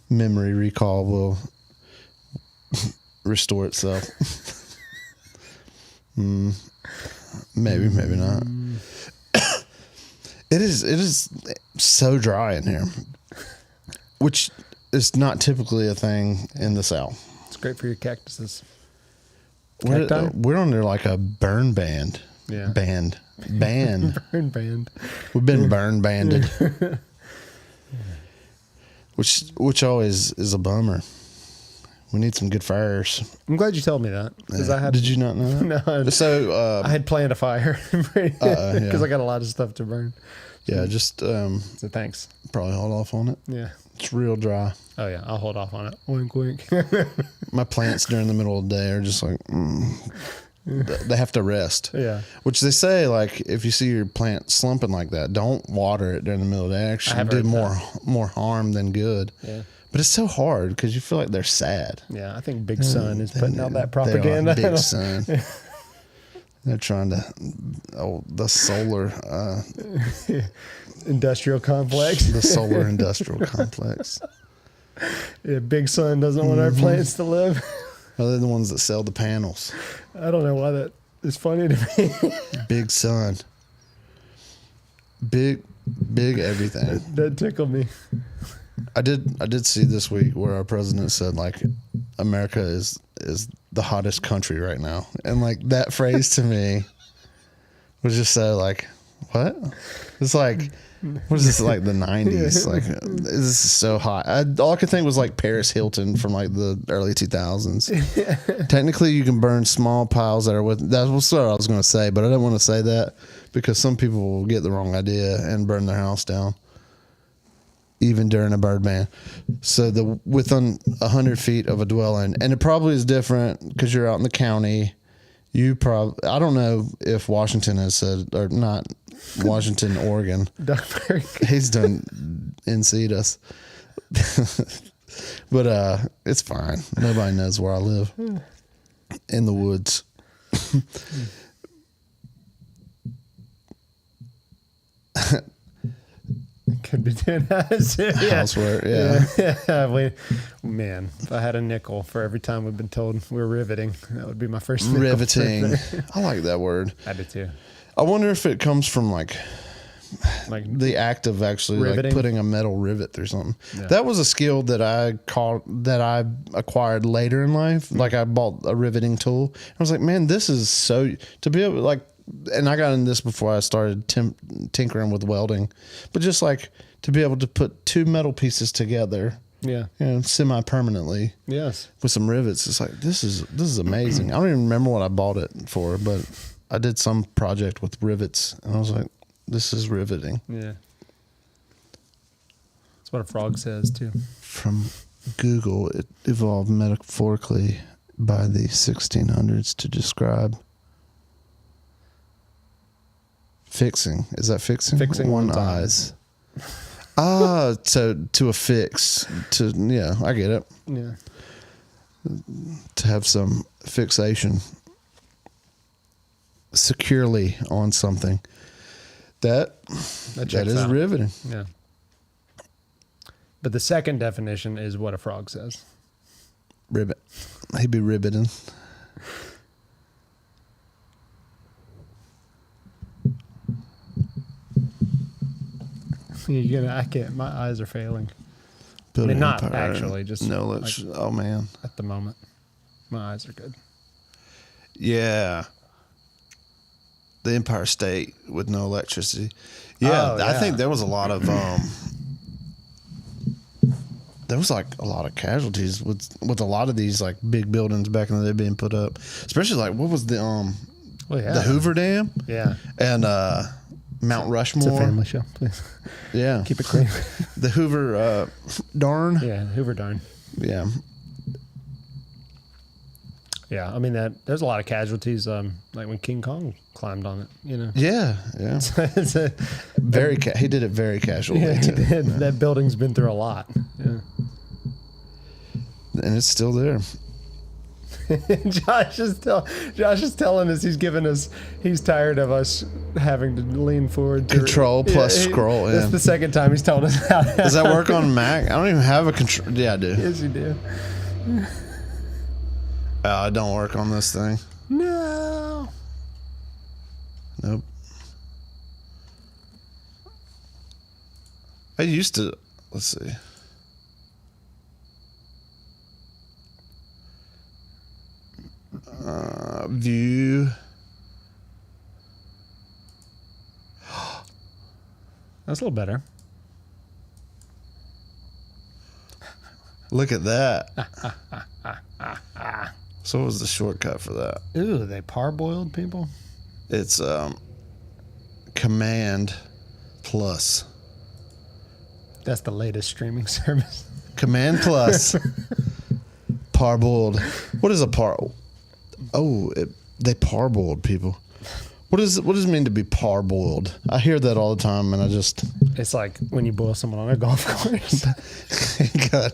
memory recall will restore itself. Maybe not. It is so dry in here, which is not typically a thing in the South. It's great for your cactuses. We're under like a burn band. Yeah. Band. Burn band. We've been burn banded. Which always is a bummer. We need some good fires. I'm glad you told me that because I had. Did you not know that? No. So I had planned a fire because I got a lot of stuff to burn. Yeah, just So thanks. probably hold off on it. Yeah. It's real dry. Oh yeah, I'll hold off on it. Wink, wink. My plants during the middle of the day are just like they have to rest. Yeah. Which they say, like, if you see your plant slumping like that, don't water it during the middle of the day. Actually, do more harm than good. Yeah. But it's so hard because you feel like they're sad. Yeah, I think Big Sun is putting out that propaganda. They are Big Sun. They're trying to, the solar industrial complex. The solar industrial complex. Yeah, Big Sun doesn't want our plants to live. Well, they're the ones that sell the panels. I don't know why that is funny to me. Big Sun. Big everything. That tickled me. I did see this week where our president said, like, America is the hottest country right now. And like that phrase to me was just so like, what? It's like, what is this, like the 90s? Like, this is so hot. All I could think was like Paris Hilton from like the early 2000s. Technically, you can burn small piles that are that's what I was going to say, but I didn't want to say that because some people will get the wrong idea and burn their house down. Even during a bird ban. So within 100 feet of a dwelling, and it probably is different because you're out in the county. I don't know if Washington has said, or not Washington, Oregon. He's done NC'd us. But it's fine. Nobody knows where I live. In the woods. Could be doing that. Housework, yeah. Man, if I had a nickel for every time we've been told we're riveting, that would be my first nickel. Riveting. I like that word. I do too. I wonder if it comes from like the act of actually riveting? Like putting a metal rivet through something. Yeah. That was a skill that I acquired later in life. Like I bought a riveting tool. I was like, man, this is so to be able like. And I got in this before I started tinkering with welding, but just like to be able to put two metal pieces together, semi-permanently, yes, with some rivets. It's like this is amazing. I don't even remember what I bought it for, but I did some project with rivets, and I was like, this is riveting. Yeah, that's what a frog says too. From Google, it evolved metaphorically by the 1600s to describe. Fixing. Is that fixing? Fixing one's eyes. So to affix. I get it. Yeah. To have some fixation securely on something. That is out. Riveting. Yeah. But the second definition is what a frog says. Ribbit. He'd be ribbiting. I can't. My eyes are failing. Not actually, just no. Like, oh man! At the moment, my eyes are good. Yeah, the Empire State with no electricity. Yeah, I think there was a lot of there was like a lot of casualties with a lot of these like big buildings back in the day being put up, especially like what was the the Hoover Dam, and Mount Rushmore. It's a family show, please. Yeah, Keep it clean. The Hoover Darn. Yeah, Hoover Darn. Yeah. Yeah, I mean there's a lot of casualties. Like when King Kong climbed on it, you know. Yeah. It's a, He did it very casually. yeah, he too. did. Yeah. That building's been through a lot. Yeah. And it's still there. Josh is telling us he's tired of us having to lean forward. Control plus scroll. That's the second time he's told us how. Does that work on Mac? I don't even have a control. Yeah, I do. Yes, you do. I don't work on this thing. No. Nope. I used to. Let's see. View. That's a little better. Look at that. So what was the shortcut for that? Ooh, they parboiled people? It's Command Plus. That's the latest streaming service. Command Plus. Parboiled. What is a par? Oh, they parboiled people. What does it mean to be parboiled? I hear that all the time, and I just. It's like when you boil someone on a golf course. God,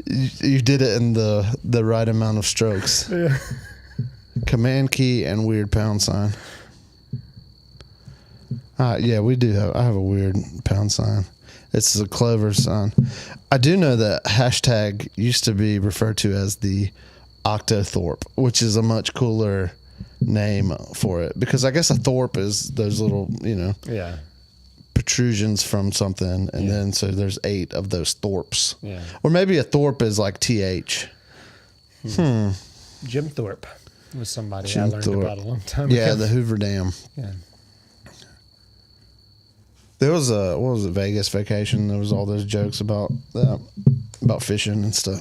you did it in the right amount of strokes. Yeah. Command key and weird pound sign. Yeah, we do have. I have a weird pound sign. It's a clover sign. I do know that hashtag used to be referred to as the Octothorpe, which is a much cooler name for it, because I guess a thorpe is those little, Yeah. protrusions from something, and then so there's 8 of those thorpes. Yeah. Or maybe a thorpe is like TH. Jim Thorpe was somebody I learned about a long time ago. Yeah, the Hoover Dam. Yeah. There was what was it, Vegas Vacation? There was all those jokes about fishing and stuff.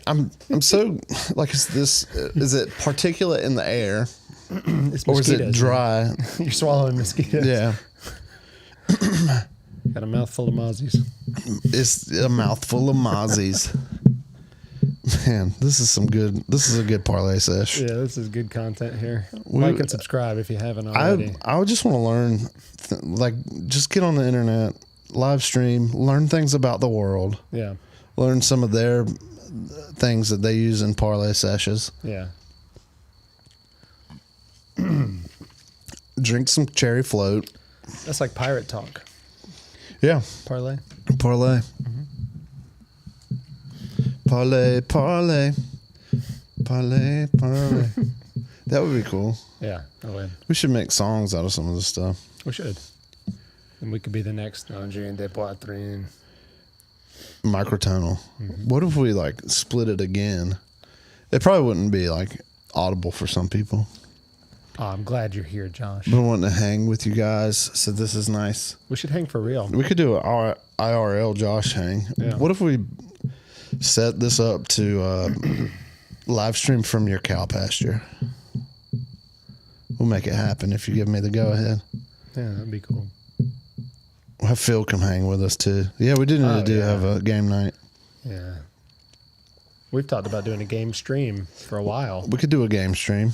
I'm so like, is it particulate in the air, It's or is it mosquitoes, dry? man. You're swallowing mosquitoes. Yeah, Got a mouthful of mozzies. it's a mouthful of mozzies. Man, this is a good Parle Sesh. Yeah, this is good content here. Like and subscribe if you haven't already. I would just want to learn, just get on the internet, live stream, learn things about the world. Yeah. Learn some of their things that they use in Parle Seshes. Yeah. Drink some cherry float. That's like pirate talk. Yeah. Parlay. Parlay. Parlay, parlay. Parlay, parlay. That would be cool. Yeah, I would. We should make songs out of some of this stuff. We should. And we could be the next Andre de Poitrine. Microtonal. What if we split it again? It probably wouldn't be audible for some people. Oh, I'm glad you're here, Josh. Been wanting to hang with you guys, so this is nice. We should hang for real. We could do an IRL Josh hang. Yeah. What if we set this up to live stream from your cow pasture? We'll make it happen if you give me the go ahead. Yeah, that'd be cool. We'll have Phil come hang with us too. Yeah, we do need to have a game night. Yeah. We've talked about doing a game stream for a while. We could do a game stream.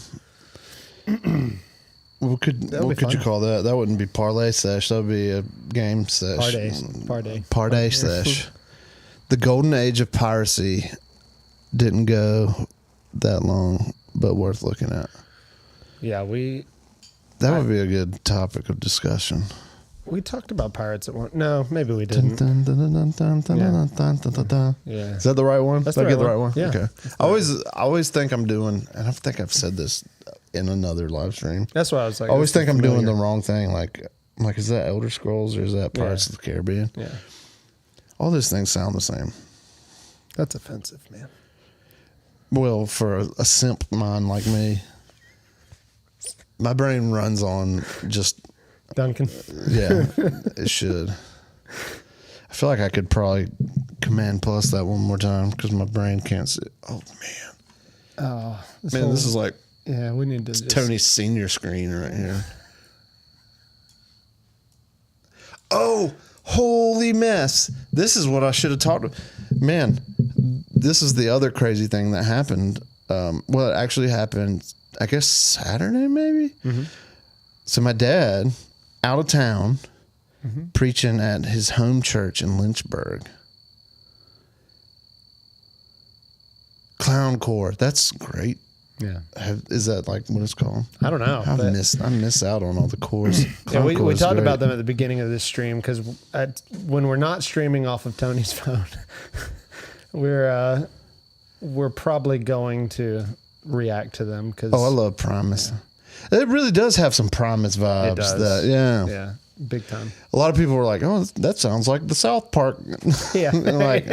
What could you call that? That wouldn't be Parle Sesh. That would be a game sesh. Parde Sesh. The golden age of piracy didn't go that long, but worth looking at. Yeah, that would be a good topic of discussion. We talked about pirates at one. No, maybe we didn't. Yeah. Is that the right one? That's Did I the get the right right one? Yeah. Okay. I always think I'm doing, and I think I've said this in another live stream. That's what I was like. I always think I'm doing the wrong thing. Like, is that Elder Scrolls or is that Pirates of the Caribbean? Yeah. All those things sound the same. That's offensive, man. Well, for a simp mind like me, my brain runs on just Duncan. yeah, it should. feel like I could probably Command Plus that one more time because my brain can't see. Oh man. Oh, This is like we need to just, Tony's senior screen right here. Oh, holy mess. This is what I should have talked about. Man, this is the other crazy thing that happened. Well, it actually happened, I guess, Saturday maybe? Mm-hmm. So my dad, out of town, preaching at his home church in Lynchburg. Clown Corps. That's great. Yeah. Is that like what it's called? I don't know. I miss out on all the corps. Yeah, we talked about them at the beginning of this stream because when we're not streaming off of Tony's phone, we're probably going to react to them. Cause, I love Primus. Yeah. It really does have some Primus vibes. It does. Yeah, big time. A lot of people were like, "Oh, that sounds like the South Park." Yeah, like,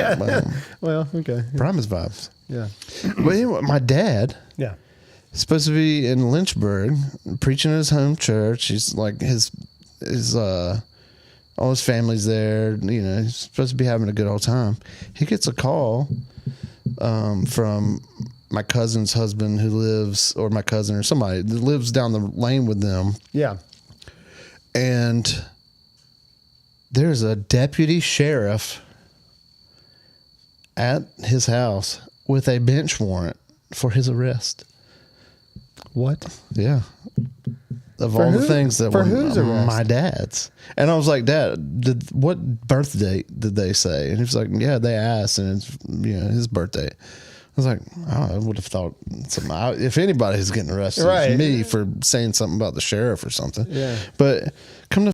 well, okay, Primus vibes. Yeah. But anyway, my dad. Yeah. Supposed to be in Lynchburg preaching at his home church. He's like his all his family's there. You know, he's supposed to be having a good old time. He gets a call from my cousin's husband or my cousin or somebody that lives down the lane with them. Yeah. And there's a deputy sheriff at his house with a bench warrant for his arrest. What? Yeah. Of all the things that were my dad's. And I was like, Dad, what birth date did they say? And he was like, yeah, they asked, and it's his birthday. I was like, I would have thought if anybody's getting arrested, it's me for saying something about the sheriff or something. Yeah. But come to